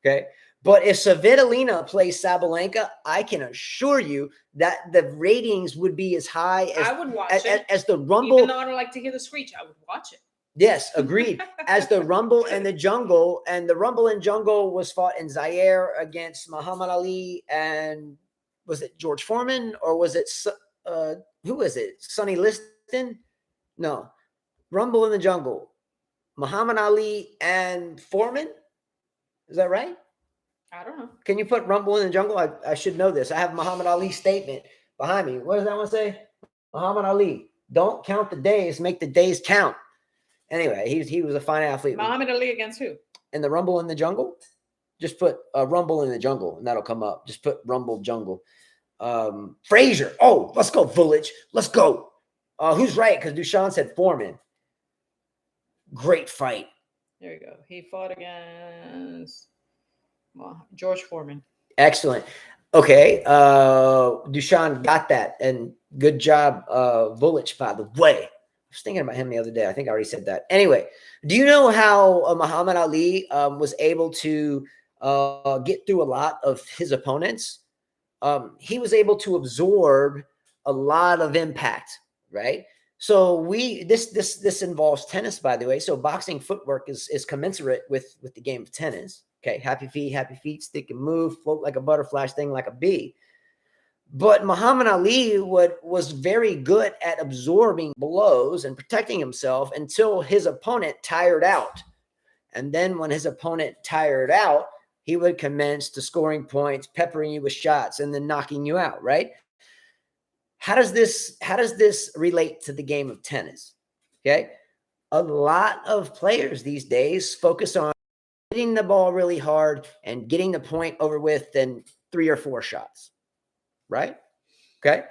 Okay. But if Svitolina plays Sabalenka, I can assure you that the ratings would be as high as I would watch it. As the Rumble. Even though I don't like to hear the screech, I would watch it. Yes, agreed. As the Rumble and the Jungle, and the Rumble and Jungle was fought in Zaire against Muhammad Ali, and was it George Foreman, or was it who was it? Sonny Liston? No, Rumble in the Jungle, Muhammad Ali and Foreman. Is that right? I don't know. Can you put Rumble in the Jungle? I should know this. I have Muhammad Ali's statement behind me. What does that one say? Muhammad Ali, don't count the days, make the days count. Anyway, he was a fine athlete. Muhammad Ali against who? In the Rumble in the Jungle? Just put Rumble in the Jungle, and that'll come up. Just put Rumble Jungle. Frazier. Oh, let's go, Vulic. Let's go. Who's right? Because Dushan said Foreman. Great fight. There you go. He fought against George Foreman. Excellent. Okay. Dushan got that. And good job, Vulic, by the way. I was thinking about him the other day. I think I already said that. Anyway, do you know how Muhammad Ali was able to get through a lot of his opponents? He was able to absorb a lot of impact, right? So this involves tennis, by the way. So boxing footwork is commensurate with the game of tennis. Okay, happy feet, stick and move, float like a butterfly, sting like a bee. But Muhammad Ali was very good at absorbing blows and protecting himself until his opponent tired out. And then when his opponent tired out, he would commence to scoring points, peppering you with shots, and then knocking you out, right? How does this relate to the game of tennis? Okay. A lot of players these days focus on hitting the ball really hard and getting the point over with in 3 or 4 shots, right? Okay.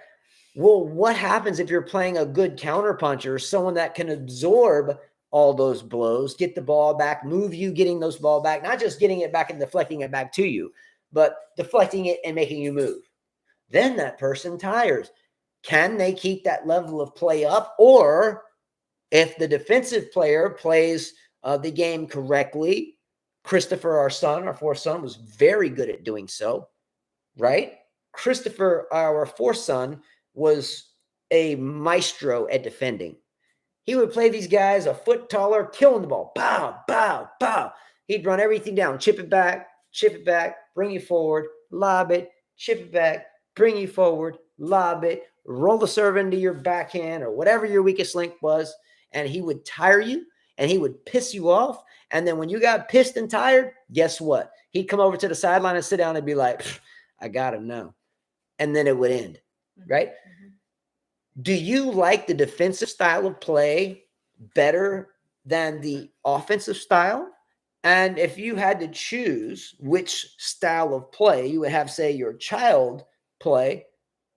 Well, what happens if you're playing a good counterpuncher, someone that can absorb all those blows, get the ball back, move you getting those ball back, not just getting it back and deflecting it back to you, but deflecting it and making you move? Then that person tires. Can they keep that level of play up? Or if the defensive player plays the game correctly, Christopher, our 4th son, was very good at doing so, right? Christopher, our 4th son, was a maestro at defending. He would play these guys a foot taller, killing the ball. Bow, bow, bow. He'd run everything down, chip it back, bring you forward, lob it, chip it back, bring you forward, lob it, roll the serve into your backhand or whatever your weakest link was, and he would tire you and he would piss you off. And then when you got pissed and tired, guess what? He'd come over to the sideline and sit down and be like, I got him now. And then it would end, right? Mm-hmm. Do you like the defensive style of play better than the offensive style? And if you had to choose which style of play you would have, say, your child play,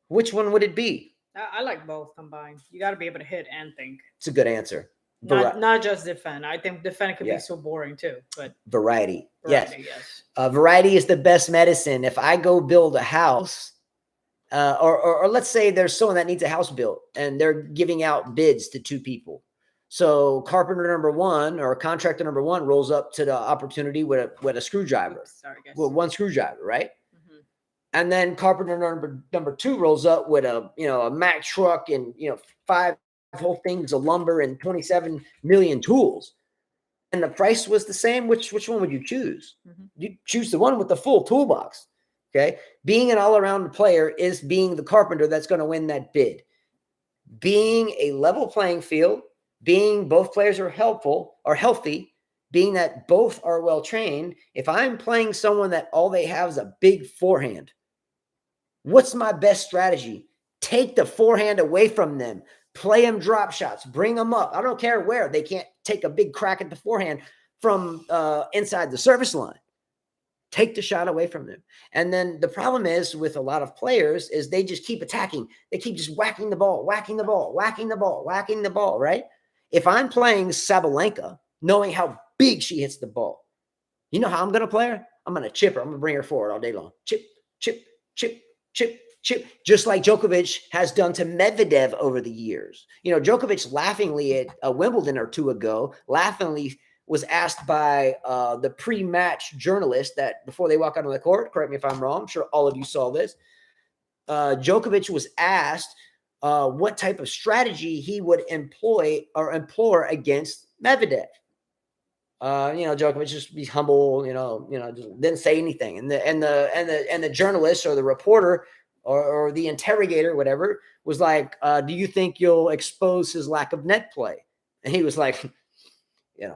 which one would it be? I like both combined. You got to be able to hit and think. It's a good answer. Not just defend. I think defend can be so boring too. But variety yes. Variety is the best medicine. If I go build a house, or let's say there's someone that needs a house built and they're giving out bids to 2 people. So carpenter number 1 or contractor number 1 rolls up to the opportunity with a screwdriver. With 1 screwdriver, right? Mm-hmm. And then carpenter number 2 rolls up with a Mack truck and 5 whole things of lumber and 27 million tools. And the price was the same. Which one would you choose? Mm-hmm. You choose the one with the full toolbox. Okay. Being an all-around player is being the carpenter that's going to win that bid. Being a level playing field, being both players are healthy, being that both are well trained. If I'm playing someone that all they have is a big forehand, what's my best strategy? Take the forehand away from them. Play them drop shots. Bring them up. I don't care where. They can't take a big crack at the forehand from inside the service line. Take the shot away from them. And then the problem is with a lot of players is they just keep attacking. They keep just whacking the ball, right? If I'm playing Sabalenka, knowing how big she hits the ball, you know how I'm going to play her? I'm going to chip her. I'm going to bring her forward all day long. Chip, chip, chip, chip, chip, just like Djokovic has done to Medvedev over the years. Djokovic laughingly at Wimbledon or 2 ago, laughingly was asked by the pre-match journalist that before they walk out on the court, correct me if I'm wrong, I'm sure all of you saw this. Djokovic was asked what type of strategy he would employ or implore against Medvedev. Djokovic just be humble, just didn't say anything. And the journalist or the reporter or the interrogator, whatever, was like, do you think you'll expose his lack of net play? And he was like, yeah,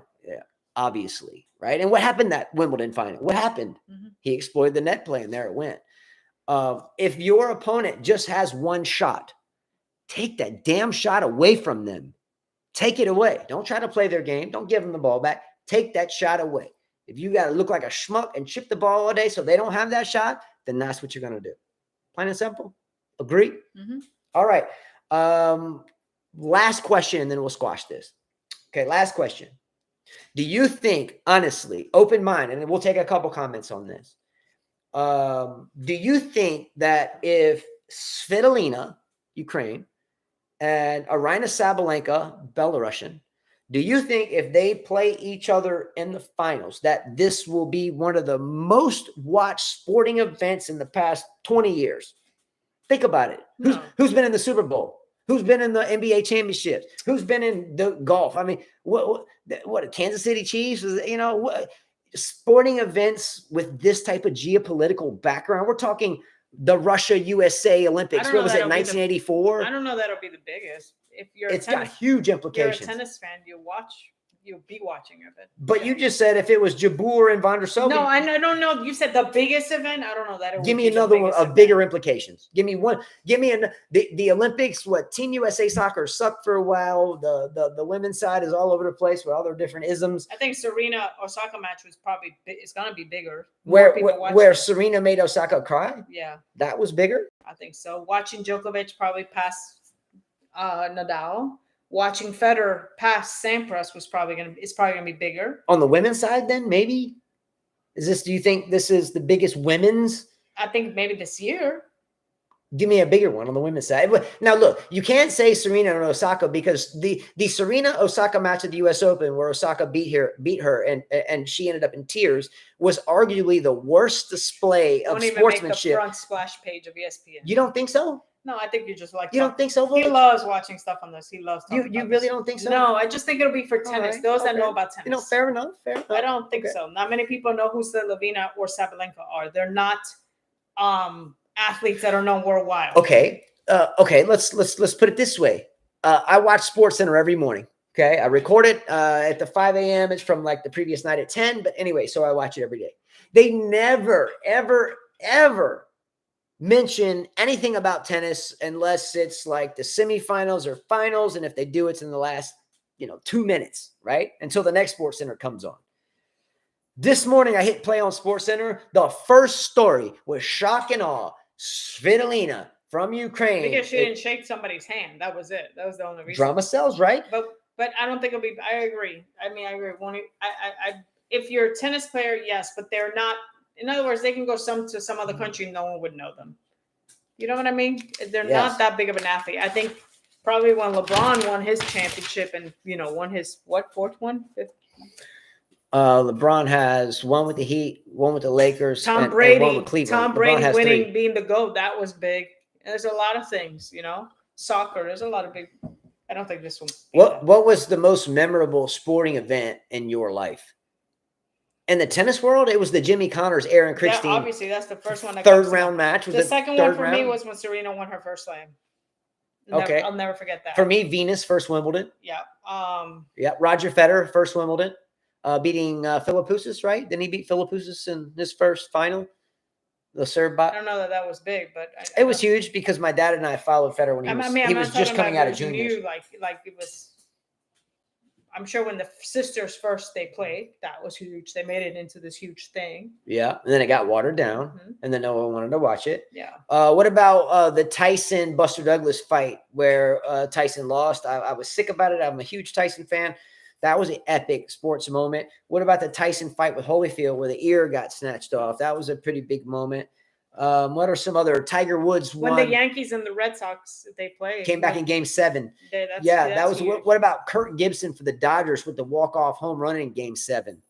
obviously. right? And what happened that Wimbledon final? What happened? Mm-hmm. He exploited the net play, and there it went. If your opponent just has one shot, take that damn shot away from them. Take it away. Don't try to play their game. Don't give them the ball back. Take that shot away. If you got to look like a schmuck and chip the ball all day so they don't have that shot, then that's what you're going to do. Plain and simple. Agree? Mm-hmm. All right. Last question, and then we'll squash this. Okay, last question. Do you think, honestly, open mind, and we'll take a couple comments on this. Do you think that if Svitolina, Ukraine, and Aryna Sabalenka, Belarusian, do you think if they play each other in the finals, that this will be one of the most watched sporting events in the past 20 years? Think about it. No. Who's been in the Super Bowl? Who's been in the NBA championships? Who's been in the golf? I mean, what Kansas City Chiefs? Sporting events with this type of geopolitical background. We're talking the Russia USA Olympics. What was it, 1984? I don't know that'll be the biggest. If you're It's got huge implications. You're a tennis fan, you'll be watching of it. But you just said if it was Jabeur and Van der Sar. No, I don't know. You said the biggest event. I don't know that. Give me another one of bigger implications. Give me one. Give me the Olympics. What Team USA soccer sucked for a while. The women's side is all over the place with all their different isms. I think Serena Osaka match was probably it's gonna be bigger. Where Serena made Osaka cry. Yeah, that was bigger. I think so. Watching Djokovic probably pass Nadal. Watching Federer pass Sampras it's probably gonna be bigger. On the women's side, then maybe? Do you think this is the biggest women's? I think maybe this year. Give me a bigger one on the women's side. Now, look, you can't say Serena and Osaka because the Serena Osaka match at the U.S. Open where Osaka beat her and she ended up in tears was arguably the worst display of sportsmanship. Don't even make the front splash page of ESPN. You don't think so? No, I think you just like. You don't think so? He loves watching stuff on this. He loves. You really don't think so? No, I just think it'll be for tennis. Right, those that know about tennis. Fair enough. Fair enough. I don't think so. Not many people know who Svitolina or Sabalenka are. They're not athletes that are known worldwide. Okay. Let's put it this way. I watch SportsCenter every morning. Okay, I record it at the 5 a.m. It's from like the previous night at 10. But anyway, so I watch it every day. They never, ever mention anything about tennis unless it's like the semifinals or finals. And if they do, it's in the last, 2 minutes, right? Until the next SportsCenter comes on. This morning, I hit play on SportsCenter. The first story was shock and awe. Svitolina from Ukraine. Because she didn't shake somebody's hand. That was it. That was the only reason. Drama sells, right? But I don't think it'll be, I agree. I agree. If you're a tennis player, yes, but they're not. In other words, they can go to some other country and no one would know them. You know what I mean? They're not that big of an athlete. I think probably when LeBron won his championship and, won his, fourth one? Fifth? LeBron has one with the Heat, one with the Lakers, and one with Cleveland. Tom Brady winning, being the GOAT, that was big. And there's a lot of things, Soccer, there's a lot of big. I don't think this one. What was the most memorable sporting event in your life? In the tennis world, it was the Jimmy Connors, Aaron Christine. Yeah, obviously, that's the first one. Third round match. The second one for me was when Serena won her first slam. Okay, I'll never forget that. For me, Venus first Wimbledon. Yeah. Roger Federer first Wimbledon, beating Philippoussis. Right? Didn't he beat Philippoussis in his first final? The Serb. I don't know that was big, but it was huge because my dad and I followed Federer when he was just coming out of juniors. Like it was. I'm sure when the sisters first they played, that was huge. They made it into this huge thing. Yeah, and then it got watered down, and then no one wanted to watch it. Yeah. What about the Tyson Buster Douglas fight where Tyson lost? I was sick about it. I'm a huge Tyson fan. That was an epic sports moment. What about the Tyson fight with Holyfield where the ear got snatched off? That was a pretty big moment. What are some other Tiger Woods when the Yankees and the Red Sox they played came back in Game 7? That was what about Kirk Gibson for the Dodgers with the walk-off home run in Game 7?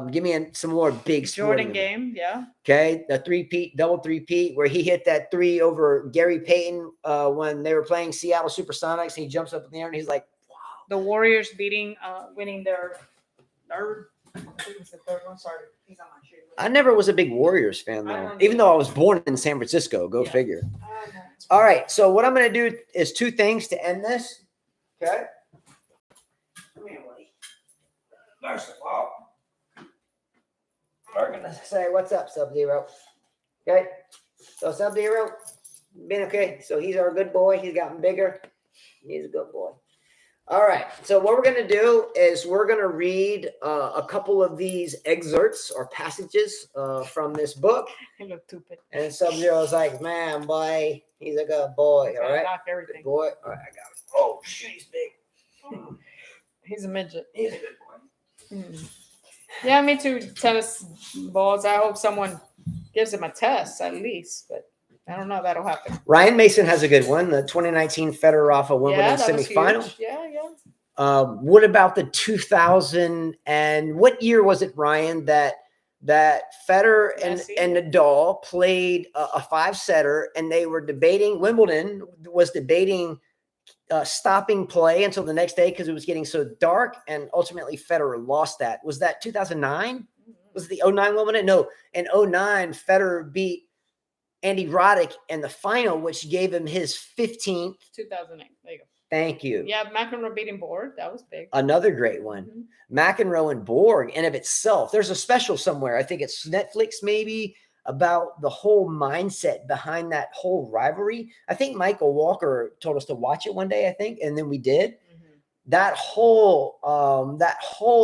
Give me some more big Jordan game, yeah. Okay, the double three-peat where he hit that 3 over Gary Payton when they were playing Seattle Supersonics, and he jumps up in the air and he's like, "Wow!" The Warriors winning their third. I think it was the third one. Sorry, he's on my shoe. I never was a big Warriors fan, though, even though I was born in San Francisco. Go figure. All right, so what I'm going to do is 2 things to end this. Okay? Come here, buddy. First of all, we're gonna say what's up, Sub-Zero. Okay, so Sub-Zero been okay. So he's our good boy. He's gotten bigger. He's a good boy. All right. So what we're gonna do is we're gonna read a couple of these excerpts or passages from this book. He looked stupid. And Sub-Zero's like, man, boy, he's a good boy. All right, knock everything. good boy. All right, I got it. Oh shit, he's big. He's a midget. He's a good boy. Yeah, me too. Tennis balls. I hope someone gives him a test at least, but I don't know if that'll happen. Ryan Mason has a good one. The 2019 Fedorov Wimbledon semifinal. Yeah. What about the 2000 and what year was it, Ryan? That Federer and Nadal played a 5-setter, and they were debating. Wimbledon was debating stopping play until the next day because it was getting so dark, and ultimately Federer lost that. Was that 2009? Was it the 09 Wimbledon? No, in 09, Federer beat Andy Roddick in the final, which gave him his 15th. 2008. There you go. Thank you. Yeah, McEnroe beating Borg. That was big. Another great one. McEnroe and Borg, and of itself, there's a special somewhere. I think it's Netflix maybe, about the whole mindset behind that whole rivalry. I think Michael Walker told us to watch it one day, I think, and then we did. That whole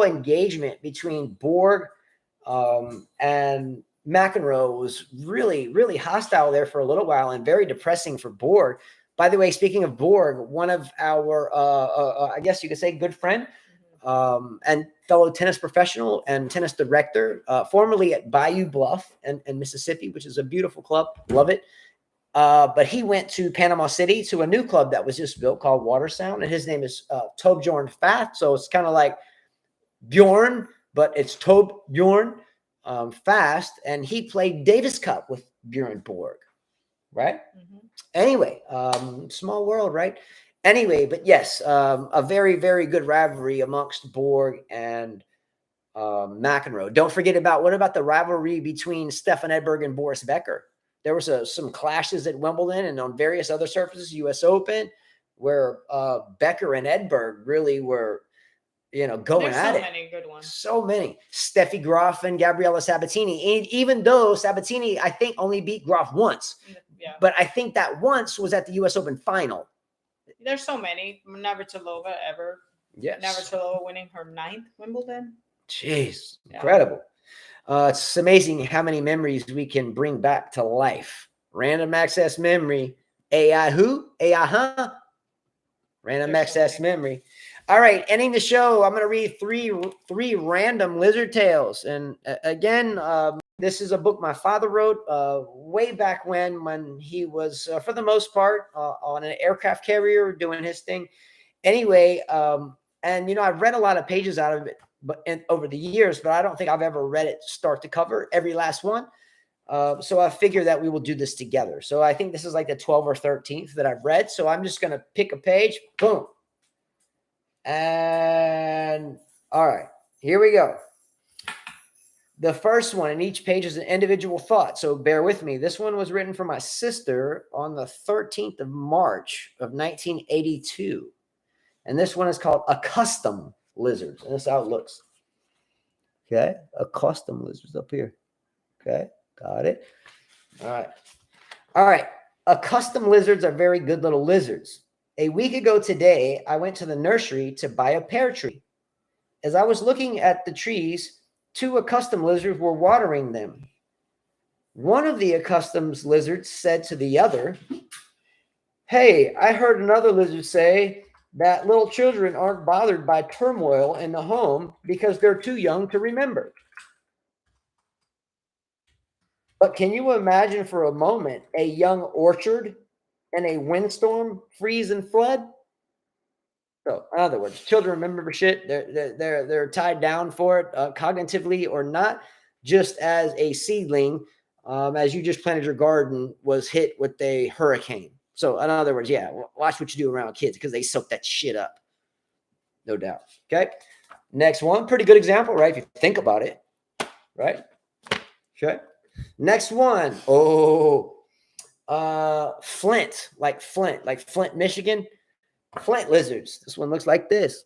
engagement between Borg and McEnroe was really, really hostile there for a little while and very depressing for Borg. By the way, speaking of Borg, one of our, I guess you could say, good friend and fellow tennis professional and tennis director, formerly at Bayou Bluff in Mississippi, which is a beautiful club. Love it. But he went to Panama City to a new club that was just built called Water Sound, and his name is Torbjorn Fast. So it's kind of like Bjorn, but it's Torbjorn Fast, and he played Davis Cup with Bjorn Borg, right? Anyway, small world, right? Anyway, but yes, a very, very good rivalry amongst Borg and McEnroe. Don't forget about what about the rivalry between Stefan Edberg and Boris Becker? There was some clashes at Wimbledon and on various other surfaces, U.S. Open, where Becker and Edberg really were, going at it. So many good ones. So many. Steffi Graf and Gabriela Sabatini. And even though Sabatini, I think, only beat Graf once. Yeah. But I think that once was at the U.S. Open final. There's so many. Navratilova ever. Yes. Navratilova winning her 9th Wimbledon. Jeez. Yeah. Incredible. It's amazing how many memories we can bring back to life. Random access memory. AI who? AI huh? Random access memory. All right, ending the show. I'm going to read three random lizard tales. And again, this is a book my father wrote way back when he was, for the most part, on an aircraft carrier doing his thing. Anyway, and I've read a lot of pages out of it, over the years, but I don't think I've ever read it start to cover, every last one. So I figure that we will do this together. So I think this is like the 12th or 13th that I've read. So I'm just going to pick a page. Boom. And all right, here we go. The first one in each page is an individual thought. So bear with me. This one was written for my sister on the 13th of March of 1982. And this one is called Accustomed Lizards. And this is how it looks. Okay. Accustomed lizards up here. Okay. Got it. All right. All right. Accustomed lizards are very good little lizards. A week ago today, I went to the nursery to buy a pear tree. As I was looking at the trees, 2 accustomed lizards were watering them. One of the accustomed lizards said to the other, "Hey, I heard another lizard say that little children aren't bothered by turmoil in the home because they're too young to remember." But can you imagine for a moment a young orchard and a windstorm, freeze and flood? So, in other words, children remember shit. They're tied down for it, cognitively or not. Just as a seedling, as you just planted your garden, was hit with a hurricane. So, in other words, yeah, watch what you do around kids because they soak that shit up, no doubt. Okay, next one, pretty good example, right? If you think about it, right? Okay, next one. Flint, like Flint, Michigan. Flint lizards. This one looks like this.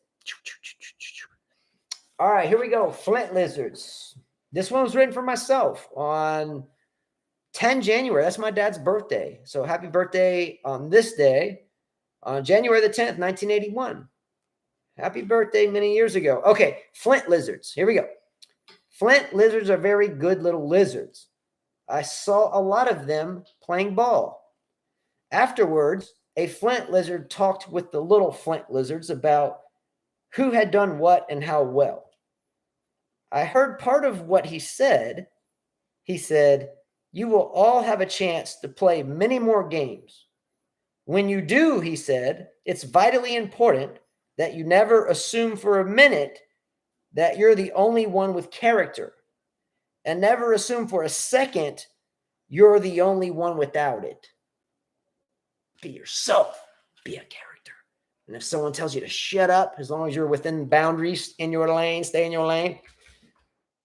All right, here we go. Flint lizards. This one was written for myself on 10 January. That's my dad's birthday. So happy birthday on this day, on January the 10th, 1981. Happy birthday many years ago. Okay, flint lizards. Here we go. Flint lizards are very good little lizards. I saw a lot of them playing ball. Afterwards, a flint lizard talked with the little flint lizards about who had done what and how well. I heard part of what he said. He said, "You will all have a chance to play many more games. When you do," he said, "it's vitally important that you never assume for a minute that you're the only one with character, and never assume for a second you're the only one without it. Be yourself. Be a character. And if someone tells you to shut up, as long as you're within boundaries, in your lane, stay in your lane,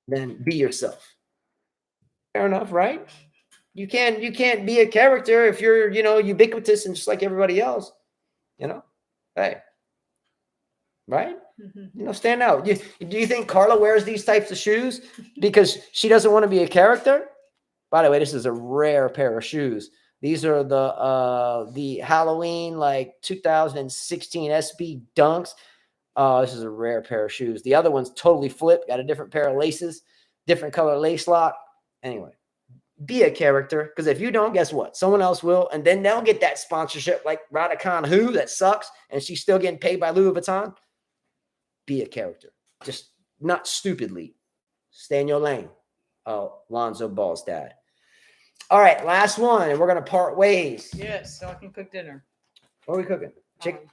then be yourself." Fair enough, right? You can't be a character if you're, ubiquitous and just like everybody else. Hey, right? Stand out. Do you think Carla wears these types of shoes because she doesn't want to be a character? By the way, this is a rare pair of shoes. These are the Halloween 2016 SB Dunks. This is a rare pair of shoes. The other one's totally flipped, got a different pair of laces, different color lace lock. Anyway, be a character, because if you don't, guess what? Someone else will, and then they'll get that sponsorship like Rada Khan, who that sucks, and she's still getting paid by Louis Vuitton. Be a character, just not stupidly. Stay in your lane. Oh, Lonzo Ball's dad. All right, last one, and we're gonna part ways. Yes, so I can cook dinner. What are we cooking? Chicken.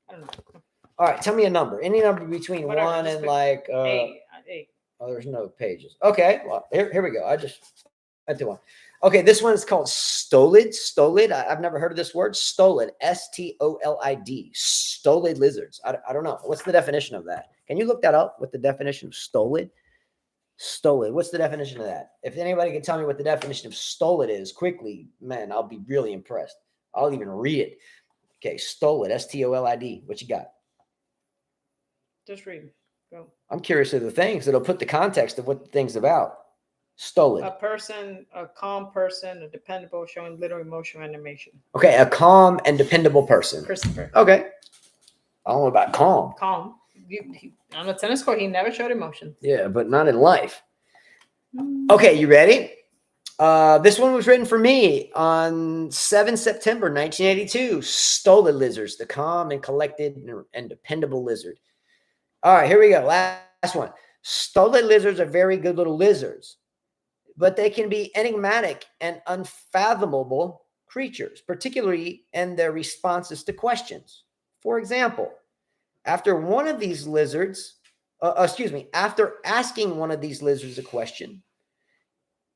I don't know. All right, tell me a number. Any number between Whatever, one just and pick eight. Oh, there's no pages. Okay, well, here we go. I do one. Okay, this one is called stolid. Stolid. I've never heard of this word. Stolid. STOLID. Stolid lizards. I don't know. What's the definition of that? Can you look that up? What the definition of stolid? Stolid. What's the definition of that? If anybody can tell me what the definition of stolid is quickly, man, I'll be really impressed. I'll even read it. Okay, stolid. STOLID. What you got? Just read. Go. I'm curious of the things. It'll put the context of what the thing's about. Stolid. A person, a calm person, a dependable, showing little emotion or animation. Okay, a calm and dependable person. Christopher. Okay. I don't know about calm. Calm. On the tennis court, he never showed emotion. Yeah, but not in life. Okay, you ready? This one was written for me on 7 September 1982. Stolid lizards, the calm and collected and dependable lizard. All right, here we go. Last one. Stolid lizards are very good little lizards, but they can be enigmatic and unfathomable creatures, particularly in their responses to questions. For example, after asking one of these lizards a question,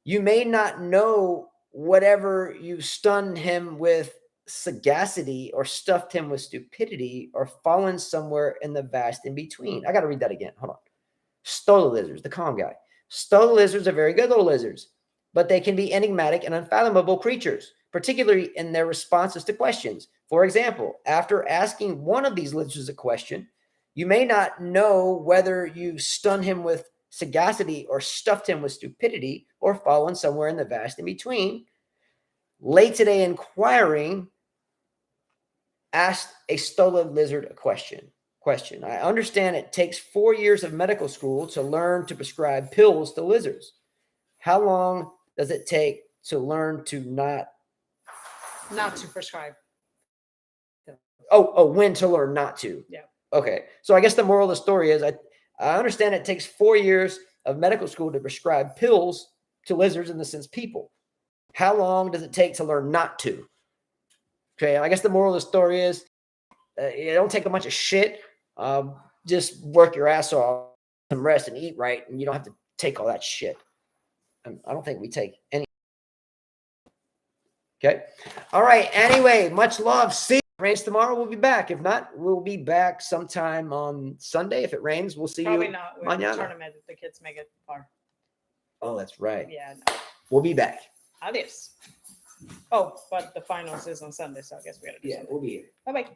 you may not know whatever you stunned him with sagacity or stuffed him with stupidity or fallen somewhere in the vast in between. I got to read that again. Hold on. Stolid lizards, the calm guy. Stolid lizards are very good little lizards, but they can be enigmatic and unfathomable creatures, particularly in their responses to questions. For example, after asking one of these lizards a question, you may not know whether you stunned him with sagacity or stuffed him with stupidity or fallen somewhere in the vast in between. Late today, inquiring asked a stolid lizard a question. I understand it takes 4 years of medical school to learn to prescribe pills to lizards. How long does it take to learn to not to prescribe? When to learn not to? Yeah. Okay. So I guess the moral of the story is I understand it takes 4 years of medical school to prescribe pills to lizards, in the sense people. How long does it take to learn not to? Okay. I guess the moral of the story is you don't take a bunch of shit. Just work your ass off, some rest and eat right, and you don't have to take all that shit. I don't think we take any. Okay. All right. Anyway, much love. See you. If it rains tomorrow, we'll be back. If not, we'll be back sometime on Sunday. If it rains, we'll see Probably you. Not. We're in the tournament if the kids make it far. Oh, that's right. Yeah. No. We'll be back. Adios. Oh, but the finals is on Sunday, so I guess we got to do something. We'll be here. Bye-bye.